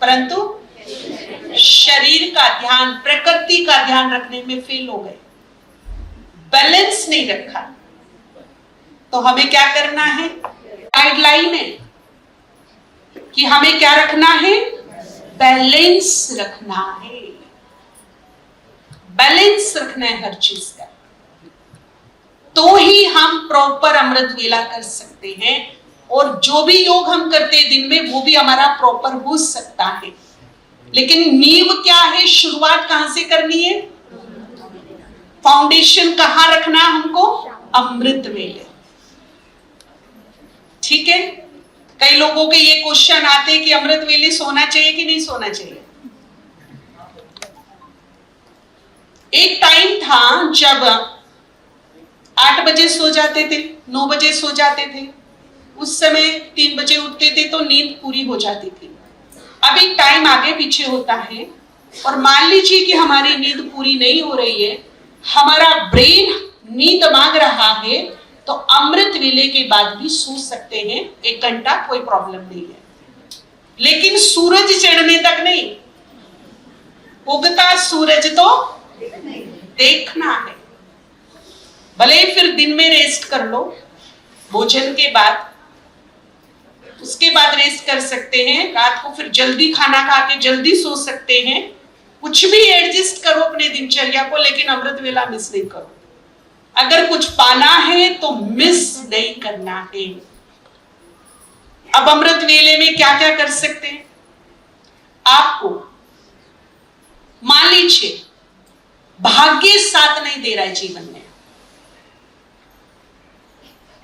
परंतु शरीर का ध्यान, प्रकृति का ध्यान रखने में फेल हो गए, बैलेंस नहीं रखा। तो हमें क्या करना है? गाइडलाइन है कि हमें क्या रखना है? बैलेंस रखना है। बैलेंस रखना है हर चीज का, तो ही हम प्रॉपर अमृत वेला कर सकते हैं। और जो भी योग हम करते हैं दिन में, वो भी हमारा प्रॉपर हो सकता है। लेकिन नींव क्या है? शुरुआत कहां से करनी है? फाउंडेशन कहां रखना है हमको? अमृत वेले। ठीक है। कई लोगों के ये क्वेश्चन आते हैं कि अमृत वेले सोना चाहिए कि नहीं सोना चाहिए। एक टाइम था जब 8 बजे सो जाते थे, 9 बजे सो जाते थे। उस समय 3 बजे उठते थे तो नींद पूरी हो जाती थी। अभी टाइम आगे पीछे होता है, और मान लीजिए कि हमारी नींद पूरी नहीं हो रही है, हमारा ब्रेन नींद मांग रहा है, तो अमृत वेले के बाद भी सो सकते हैं 1 घंटा, कोई प्रॉब्लम नहीं है। लेकिन सूरज चढ़ने तक नहीं, उगता सूरज तो देखना है। भले फिर दिन में रेस्ट कर लो भोजन के बाद, उसके बाद रेस्ट कर सकते हैं। रात को फिर जल्दी खाना खा के जल्दी सो सकते हैं। कुछ भी एडजस्ट करो अपने दिनचर्या को, लेकिन अमृत वेला मिस नहीं करो। अगर कुछ पाना है तो मिस नहीं करना है। अब अमृत वेले में क्या क्या कर सकते हैं? आपको मान लीजिए भाग्य साथ नहीं दे रहा है जीवन में।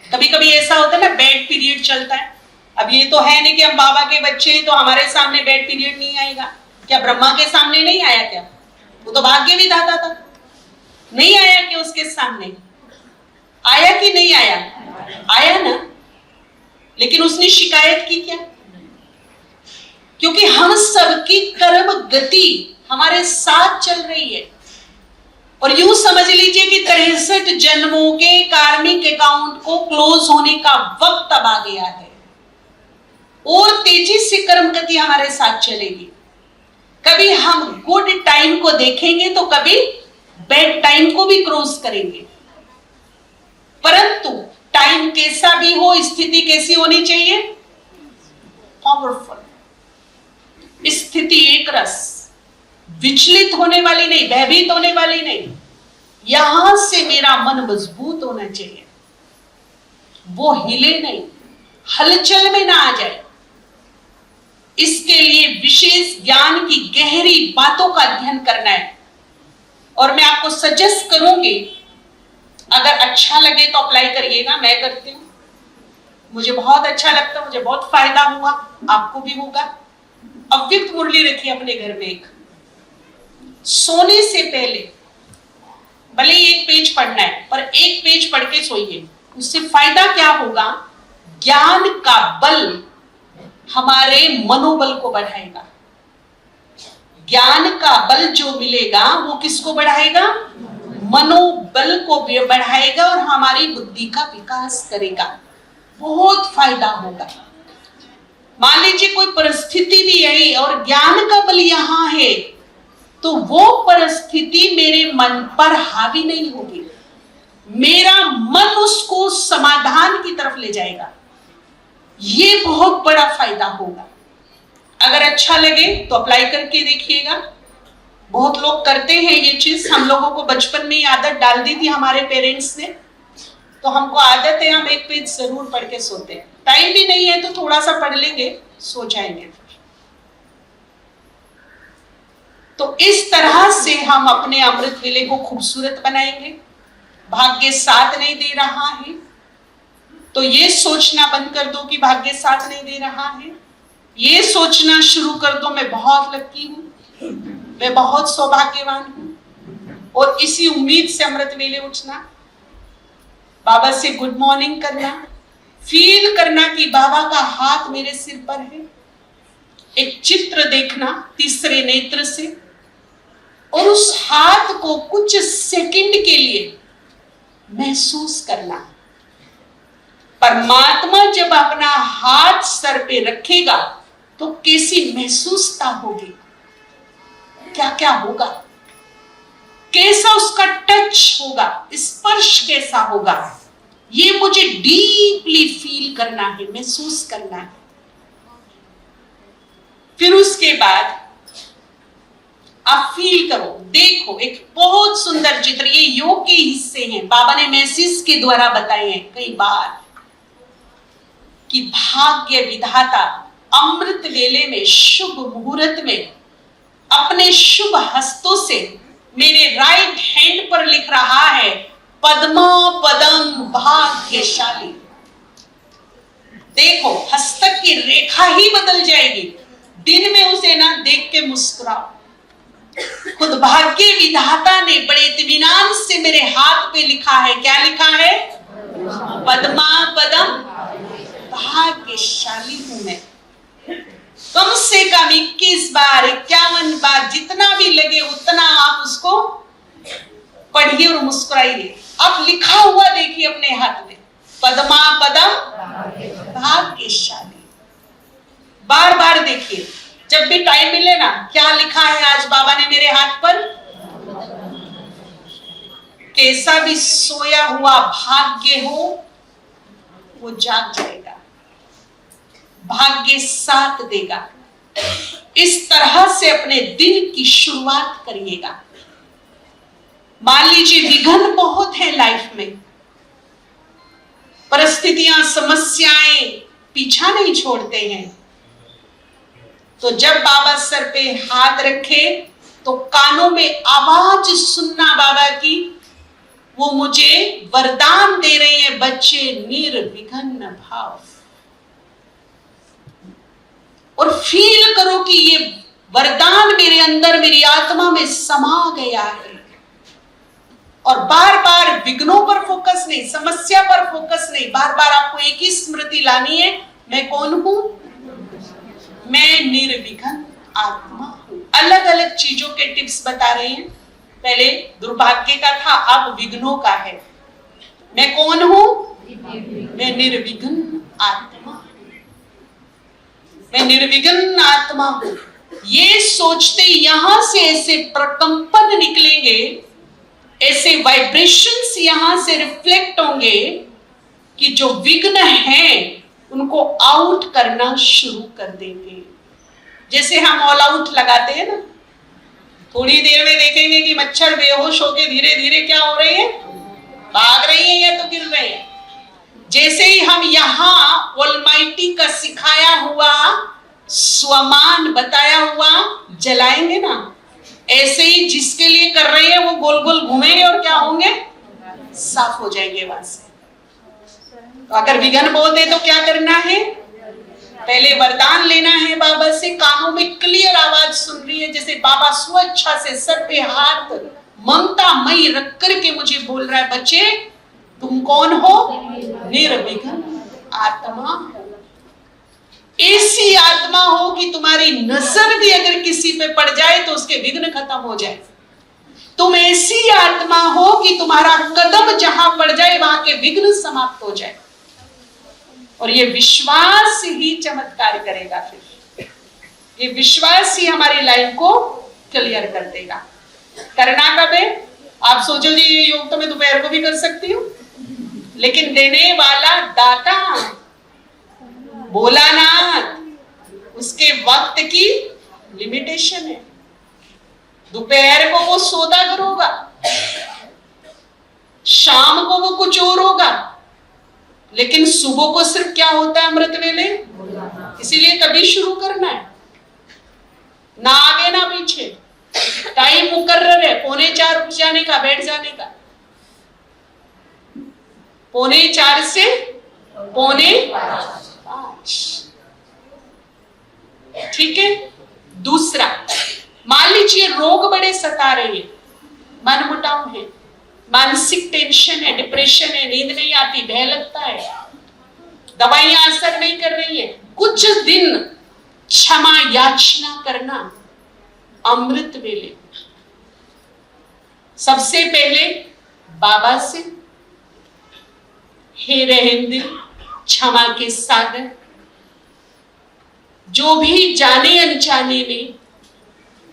कभी कभी ऐसा होता है ना, बैड पीरियड चलता है। अब ये तो है नहीं कि हम बाबा के बच्चे हैं तो हमारे सामने बैड पीरियड नहीं आएगा। क्या ब्रह्मा के सामने नहीं आया? क्या वो तो भाग्य विधाता था, नहीं आया कि उसके सामने आया कि नहीं आया? आया ना। लेकिन उसने शिकायत की क्या? क्योंकि हम सबकी कर्म गति हमारे साथ चल रही है। और यूं समझ लीजिए कि 63 जन्मों के कार्मिक अकाउंट को क्लोज होने का वक्त अब आ गया है, और तेजी से कर्म गति हमारे साथ चलेगी। कभी हम गुड टाइम को देखेंगे तो कभी बैड टाइम को भी क्रॉस करेंगे। परंतु टाइम कैसा भी हो, स्थिति कैसी होनी चाहिए? पावरफुल। स्थिति एक रस, विचलित होने वाली नहीं, भयभीत होने वाली नहीं। यहां से मेरा मन मजबूत होना चाहिए, वो हिले नहीं, हलचल में ना आ जाए। इसके लिए विशेष ज्ञान की गहरी बातों का अध्ययन करना है। और मैं आपको सजेस्ट करूंगी, अगर अच्छा लगे तो अप्लाई करिएगा। मैं करती हूं, मुझे बहुत अच्छा लगता, मुझे बहुत फायदा हुआ, आपको भी होगा। अव्यक्त मुरली रखिए अपने घर में एक, सोने से पहले भले ही एक पेज पढ़ना है, पर एक पेज पढ़ के सोइए। उससे फायदा क्या होगा? ज्ञान का बल हमारे मनोबल को बढ़ाएगा। ज्ञान का बल जो मिलेगा वो किसको बढ़ाएगा? मनोबल को बढ़ाएगा और हमारी बुद्धि का विकास करेगा। बहुत फायदा होगा। मान लीजिए कोई परिस्थिति भी आई और ज्ञान का बल यहां है, तो वो परिस्थिति मेरे मन पर हावी नहीं होगी। मेरा मन उसको समाधान की तरफ ले जाएगा। ये बहुत बड़ा फायदा होगा। अगर अच्छा लगे तो अप्लाई करके देखिएगा। बहुत लोग करते हैं ये चीज। हम लोगों को बचपन में ही आदत डाल दी थी हमारे पेरेंट्स ने, तो हमको आदत है, हम एक पेज जरूर पढ़ के सोते हैं। टाइम भी नहीं है तो थोड़ा सा पढ़ लेंगे, सो जाएंगे। तो इस तरह से हम अपने अमृत वेले को खूबसूरत बनाएंगे। भाग्य साथ नहीं दे रहा है तो ये सोचना बंद कर दो कि भाग्य साथ नहीं दे रहा है। ये सोचना शुरू कर दो मैं बहुत लकी हूं, मैं बहुत सौभाग्यवान हूं। और इसी उम्मीद से अमृत वेले उठना, बाबा से गुड मॉर्निंग करना, फील करना कि बाबा का हाथ मेरे सिर पर है। एक चित्र देखना तीसरे नेत्र से और उस हाथ को कुछ सेकंड के लिए महसूस करना। परमात्मा जब अपना हाथ सर पे रखेगा तो कैसी महसूसता होगी, क्या क्या होगा, कैसा उसका टच होगा, स्पर्श कैसा होगा, ये मुझे डीपली फील करना है, महसूस करना है। फिर उसके बाद आप फील करो, देखो एक बहुत सुंदर चित्र। ये योग के हिस्से हैं, बाबा ने मैसेज के द्वारा बताए हैं कई बार कि भाग्य विधाता अमृत वेले में शुभ मुहूर्त में अपने शुभ हस्तों से मेरे राइट हैंड पर लिख रहा है पद्मा पदम भाग्यशाली। देखो हस्तक की रेखा ही बदल जाएगी। दिन में उसे ना देख के मुस्कुराओ। खुद भाग्य विधाता ने बड़े इत्मीनान से मेरे हाथ पे लिखा है। क्या लिखा है? पद्मा पदम भाग्यशाली हूं मैं। कम से कम 21 बार 51 बार जितना भी लगे उतना आप उसको पढ़िए और मुस्कुराइए। अब लिखा हुआ देखिए अपने हाथ में, पद्मा पदम भाग्यशाली। बार बार देखिए, जब भी टाइम मिले ना, क्या लिखा है आज बाबा ने मेरे हाथ पर। कैसा भी सोया हुआ भाग्य हो वो जाग जाएगा, भाग्य साथ देगा। इस तरह से अपने दिन की शुरुआत करिएगा। मान लीजिए विघ्न बहुत है लाइफ में, परिस्थितियां समस्याएं पीछा नहीं छोड़ते हैं, तो जब बाबा सर पे हाथ रखे तो कानों में आवाज सुनना बाबा की, वो मुझे वरदान दे रहे हैं, बच्चे निर्विघ्न भाव। और फील करो कि ये वरदान मेरे अंदर मेरी आत्मा में समा गया है। और बार बार विघ्नों पर फोकस नहीं, समस्या पर फोकस नहीं, बार बार आपको एक ही स्मृति लानी है, मैं कौन हूं? मैं निर्विघ्न आत्मा हूं। अलग अलग चीजों के टिप्स बता रहे हैं। पहले दुर्भाग्य का था, अब विघ्नों का है। मैं कौन हूं? मैं निर्विघ्न आत्मा हूं। मैं निर्विघ्न आत्मा हूं। ये सोचते यहां से ऐसे प्रकंपन निकलेंगे, ऐसे वाइब्रेशंस यहां से रिफ्लेक्ट होंगे कि जो विघ्न हैं उनको आउट करना शुरू कर देंगे। जैसे हम ऑल आउट लगाते हैं ना, थोड़ी देर में देखेंगे कि मच्छर बेहोश होके धीरे धीरे क्या हो रहे हैं, भाग रही है या तो गिर रहे हैं। जैसे ही हम यहाँ ऑलमाइटी का सिखाया हुआ स्वमान बताया हुआ जलाएंगे ना, ऐसे ही जिसके लिए कर रहे हैं वो गोल गोल घूमेंगे और क्या होंगे, साफ हो जाएंगे वहां से। तो अगर विघ्न बोलते तो क्या करना है? पहले वरदान लेना है बाबा से। कानों में क्लियर आवाज सुन रही है, जैसे बाबा स्वेच्छा से सर पे हाथ ममता मई रख करके मुझे बोल रहा है, बच्चे तुम कौन हो? निर्विघ्न आत्मा हो। ऐसी आत्मा हो कि तुम्हारी नजर भी अगर किसी पे पड़ जाए तो उसके विघ्न खत्म हो जाए। तुम ऐसी आत्मा हो कि तुम्हारा कदम जहां पड़ जाए वहां के विघ्न समाप्त हो जाए। और ये विश्वास ही चमत्कार करेगा। फिर ये विश्वास ही हमारी लाइफ को क्लियर कर देगा। करना कब है? आप सोचो जी ये योग तो मैं दोपहर को भी कर सकती हूँ, लेकिन देने वाला दाता भोलानाथ, उसके वक्त की लिमिटेशन है। दोपहर को वो सौदागर होगा, शाम को वो कुछ और होगा, लेकिन सुबह को सिर्फ क्या होता है? अमृत वेले। इसीलिए तभी शुरू करना है, ना आगे ना पीछे। टाइम मुकर्रर है, 3:45 उठ जाने का, बैठ जाने का। 4:45 से 4:45, ठीक है। दूसरा, मान लीजिए रोग बड़े सता रहे हैं, मन मुटाव है, मानसिक टेंशन है, डिप्रेशन है, नींद नहीं आती, भय लगता है, दवाइयां असर नहीं कर रही है, कुछ दिन क्षमा याचना करना अमृत वेले। सबसे पहले बाबा से, हे रहम दिल क्षमा के सागर, जो भी जाने अनजाने में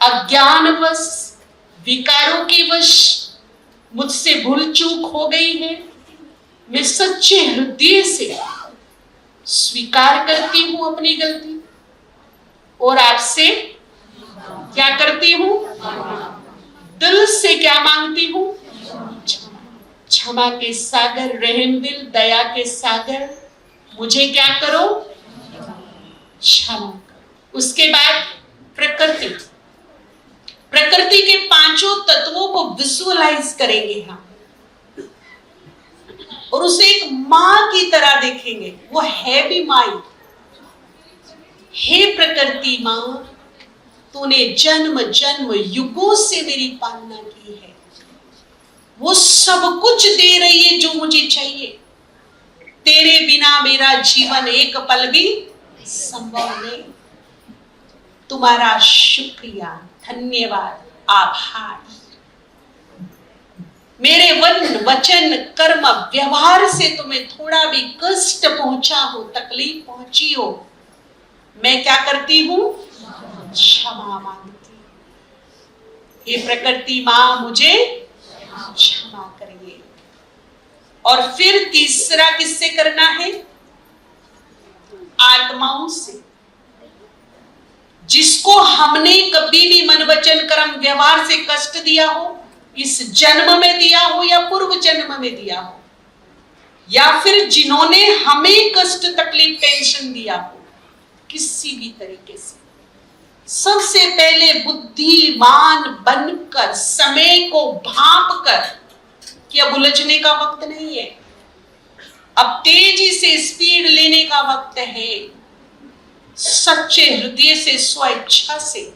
अज्ञानवश विकारों के वश मुझसे भूल चूक हो गई है, मैं सच्चे हृदय से स्वीकार करती हूं अपनी गलती और आपसे क्या करती हूं? दिल से क्या मांगती हूं? क्षमा के सागर, रहम दिल दया के सागर, मुझे क्या करो? क्षमा करो। उसके बाद प्रकृति, प्रकृति के 5 तत्वों को विजुअलाइज करेंगे हम और उसे एक मां की तरह देखेंगे। वो है भी मां। हे प्रकृति मां, तूने जन्म जन्म युगों से मेरी पालना की है, वो सब कुछ दे रही है जो मुझे चाहिए। तेरे बिना मेरा जीवन एक पल भी संभव नहीं। तुम्हारा शुक्रिया, धन्यवाद, आभार। मेरे वचन कर्म व्यवहार से तुम्हें थोड़ा भी कष्ट पहुंचा हो, तकलीफ पहुंची हो, मैं क्या करती हूं? क्षमा मांगती हूं। ये प्रकृति मां मुझे क्षमा करिए। और फिर तीसरा किससे करना है? आत्माओं से, जिसको हमने कभी भी मन वचन कर्म व्यवहार से कष्ट दिया हो, इस जन्म में दिया हो या पूर्व जन्म में दिया हो, या फिर जिन्होंने हमें कष्ट तकलीफ टेंशन दिया हो, किसी भी तरीके से, सबसे पहले बुद्धिमान बनकर समय को भांप कर कि अब उलझने का वक्त नहीं है, अब तेजी से स्पीड लेने का वक्त है। सच्चे हृदय से स्वेच्छा से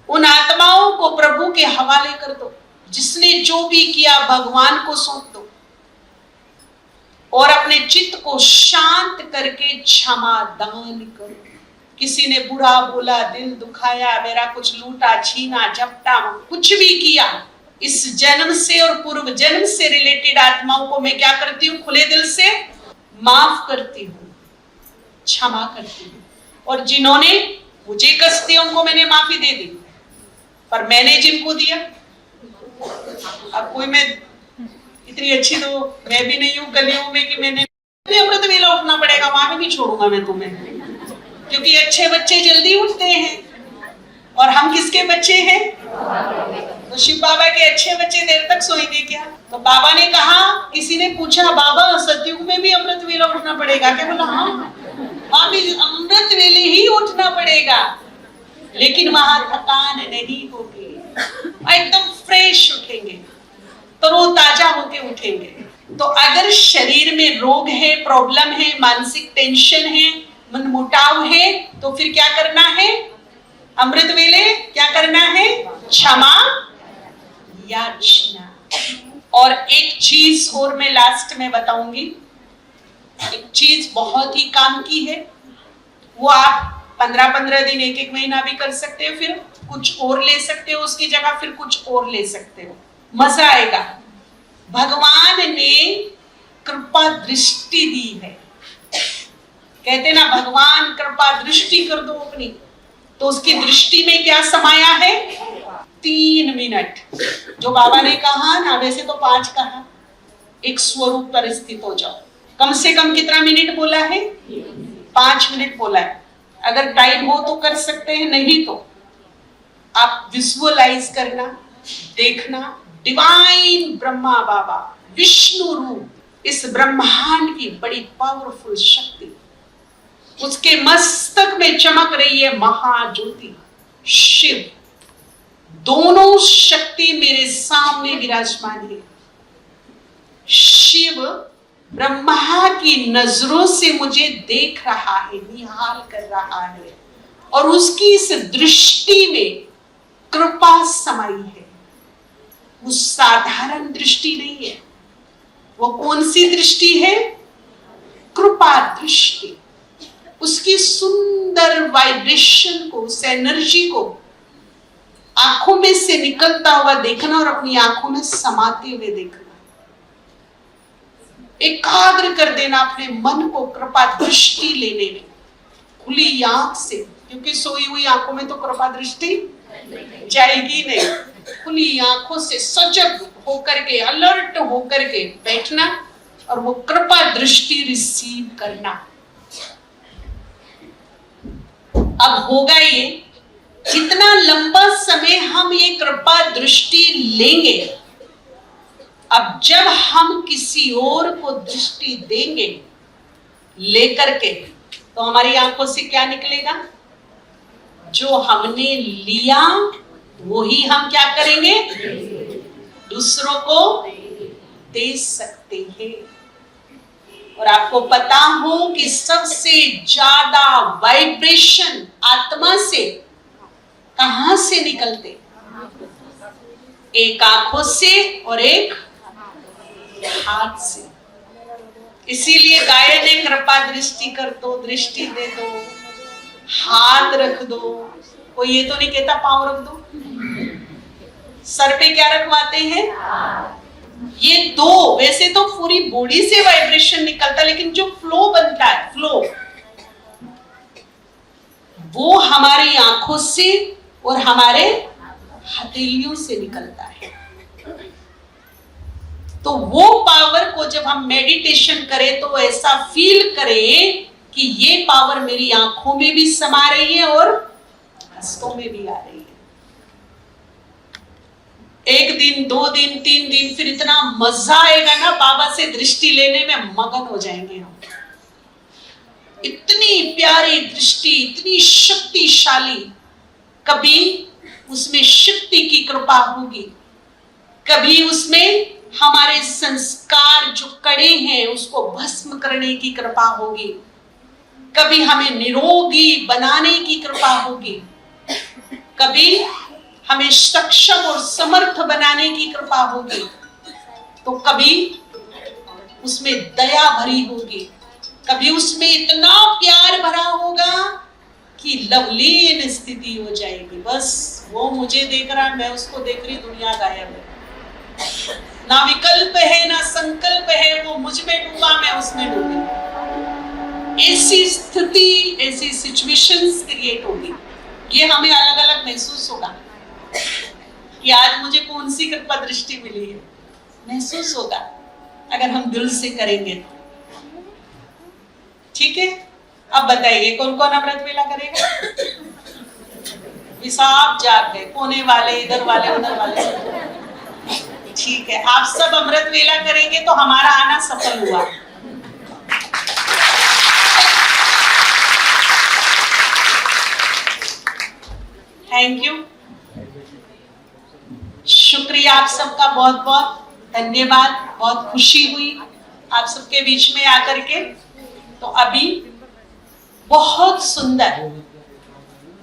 उन आत्माओं को प्रभु के हवाले कर दो। जिसने जो भी किया भगवान को सौंप दो और अपने चित्त को शांत करके क्षमा दान करो। किसी ने बुरा बोला, दिल दुखाया, मेरा कुछ लूटा छीना झपटा कुछ भी किया, इस जन्म से और पूर्व जन्म से रिलेटेड आत्माओं को मैं क्या करती हूँ? खुले दिल से माफ करती हूँ, क्षमा करती हूँ। और जिन्होंने मुझे कष्ट दिया उनको मैंने माफी दे दी, पर मैंने जिनको दिया, अब कोई मैं इतनी अच्छी तो मैं भी नहीं हूँ गलियों में कि मैंने अमृत वेला उठना पड़ेगा, वहां भी नहीं छोड़ूंगा मैं तुम्हें, क्योंकि अच्छे बच्चे जल्दी उठते हैं और हम किसके बच्चे हैं? तो शिव बाबा के अच्छे बच्चे देर तक सोएंगे क्या? तो बाबा ने कहा, किसी ने पूछा बाबा सतयुग में भी अमृत वेला उठना पड़ेगा क्या? बोला हाँ, अभी अमृत वेले ही उठना पड़ेगा, लेकिन वहां थकान नहीं होगी, एकदम फ्रेश उठेंगे, तरोताजा होके उठेंगे। तो अगर शरीर में रोग है, प्रॉब्लम है, मानसिक टेंशन है, मनमुटाव है, तो फिर क्या करना है? अमृत वेले क्या करना है? क्षमा याचना। और एक चीज और मैं लास्ट में बताऊंगी, एक चीज बहुत ही काम की है, वो आप 15-15 दिन, 1-1 महीना भी कर सकते हो, फिर कुछ और ले सकते हो उसकी जगह, फिर कुछ और ले सकते हो, मजा आएगा। भगवान ने कृपा दृष्टि दी है, कहते ना भगवान कृपा दृष्टि कर दो अपनी, तो उसकी दृष्टि में क्या समाया है? 3 मिनट। जो बाबा ने कहा ना, वैसे तो 5 कहा, एक स्वरूप पर स्थित हो जाओ। कम से कम कितना मिनट बोला है? 5 मिनट बोला है। अगर टाइम हो तो कर सकते हैं, नहीं तो आप विजुअलाइज करना, देखना डिवाइन ब्रह्मा बाबा विष्णु रूप, इस ब्रह्मांड की बड़ी पावरफुल शक्ति, उसके मस्तक में चमक रही है महाज्योति शिव। दोनों शक्ति मेरे सामने विराजमान है। शिव ब्रह्मा की नजरों से मुझे देख रहा है, निहाल कर रहा है, और उसकी इस दृष्टि में कृपा समाई है। वो साधारण दृष्टि नहीं है। वो कौन सी दृष्टि है? कृपा दृष्टि। उसकी सुंदर वाइब्रेशन को, उस एनर्जी को आंखों में से निकलता हुआ देखना और अपनी आंखों में समाते हुए देखना, एकाग्र कर देना अपने मन को कृपा दृष्टि लेने में, खुली आंख से, क्योंकि सोई हुई आंखों में तो कृपा दृष्टि जाएगी नहीं। खुली आंखों से सजग होकर के, अलर्ट होकर के बैठना और वो कृपा दृष्टि रिसीव करना। अब होगा ये, जितना लंबा समय हम ये कृपा दृष्टि लेंगे, अब जब हम किसी और को दृष्टि देंगे लेकर के, तो हमारी आंखों से क्या निकलेगा? जो हमने लिया वो ही हम क्या करेंगे? दूसरों को दे सकते हैं। और आपको पता हो कि सबसे ज्यादा वाइब्रेशन आत्मा से कहां से निकलते? एक आंखों से और एक हाथ से। इसीलिए गाय ने कृपा दृष्टि कर दो, दृष्टि दे दो, हाथ रख दो। कोई ये तो नहीं कहता पांव रख दो। सर पे क्या रखवाते हैं? ये दो। वैसे तो पूरी बॉडी से वाइब्रेशन निकलता, लेकिन जो फ्लो बनता है, फ्लो, वो हमारी आंखों से और हमारे हथेलियों से निकलता है। तो वो पावर को जब हम मेडिटेशन करें तो ऐसा फील करें कि ये पावर मेरी आंखों में भी समा रही है और हस्तों में भी आ रही है। 1 दिन, 2 दिन, 3 दिन, फिर इतना मजा आएगा ना, बाबा से दृष्टि लेने में मगन हो जाएंगे हम। इतनी प्यारी दृष्टि, इतनी शक्तिशाली। कभी उसमें शक्ति की कृपा होगी, कभी उसमें हमारे संस्कार जो कड़े हैं उसको भस्म करने की कृपा होगी, कभी हमें निरोगी बनाने की कृपा होगी, कभी हमें सक्षम और समर्थ बनाने की कृपा होगी, तो कभी उसमें दया भरी होगी, कभी उसमें इतना प्यार भरा होगा कि लवलीन स्थिति हो जाएगी। बस वो मुझे देख रहा है, मैं उसको देख रही, दुनिया गायब है। ना विकल्प है ना संकल्प है, वो मुझ में डूबा, मैं उसमें डूबी। ऐसी स्थिति, ऐसी सिचुएशंस क्रिएट होगी। ये हमें अलग अलग महसूस होगा कि आज मुझे कौन सी कृपा दृष्टि मिली है। महसूस होगा अगर हम दिल से करेंगे तो। ठीक है, अब बताइए कौन कौन अमृत वेला करेगा? हिसाब जाग गए, कोने वाले, इधर वाले, उधर वाले। ठीक है, आप सब अमृत वेला करेंगे तो हमारा आना सफल हुआ। थैंक यू, शुक्रिया आप सबका, बहुत बहुत धन्यवाद। बहुत खुशी हुई आप सबके बीच में आकर के। तो अभी बहुत सुंदर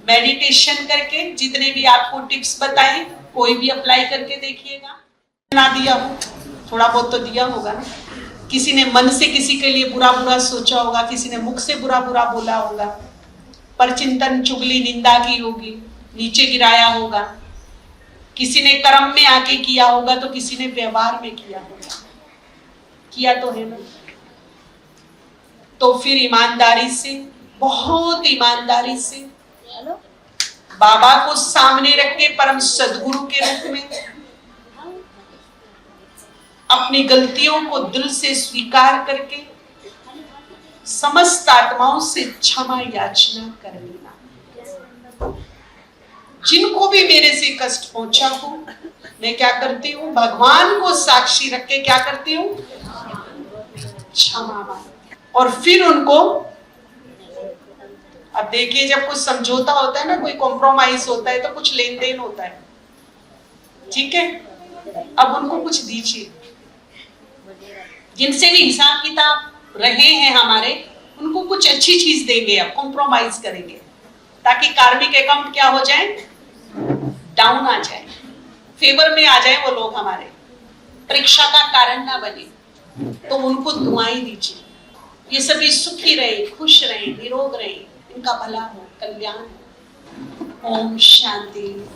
मेडिटेशन करके जितने भी आपको टिप्स बताए कोई भी अप्लाई करके देखिएगा। ना दिया हो, थोड़ा बहुत तो दिया होगा ना। किसी ने मन से किसी के लिए बुरा बुरा सोचा होगा, किसी ने मुख से बुरा बुरा बोला होगा, परचिंतन चुगली निंदा की होगी, नीचे गिराया होगा, किसी ने कर्म में आके किया होगा तो किसी ने व्यवहार में किया होगा। किया तो है ना। तो फिर ईमानदारी से, बहुत ईमानदारी से बाबा को सामने रख के परम सदगुरु के रूप में अपनी गलतियों को दिल से स्वीकार करके समस्त आत्माओं से क्षमा याचना कर लेना। जिनको भी मेरे से कष्ट पहुंचा हो, मैं क्या करती हूँ, भगवान को साक्षी रख के क्या करती हूँ, क्षमा मांगती हूं। और फिर उनको, अब देखिए जब कुछ समझौता होता है ना, कोई कॉम्प्रोमाइज होता है तो कुछ लेन देन होता है, ठीक है। अब उनको कुछ दीजिए, जिनसे भी हिसाब किताब रहे हैं हमारे, उनको कुछ अच्छी चीज देंगे, अब कॉम्प्रोमाइज करेंगे ताकि कार्मिक अकाउंट क्या हो जाए, डाउन आ जाए, फेवर में आ जाए वो लोग, हमारे परीक्षा का कारण ना बने। तो उनको दुआएं दीजिए, ये सभी सुखी रहे, खुश रहे, निरोग रहे, इनका भला हो, कल्याण हो। ओम शांति।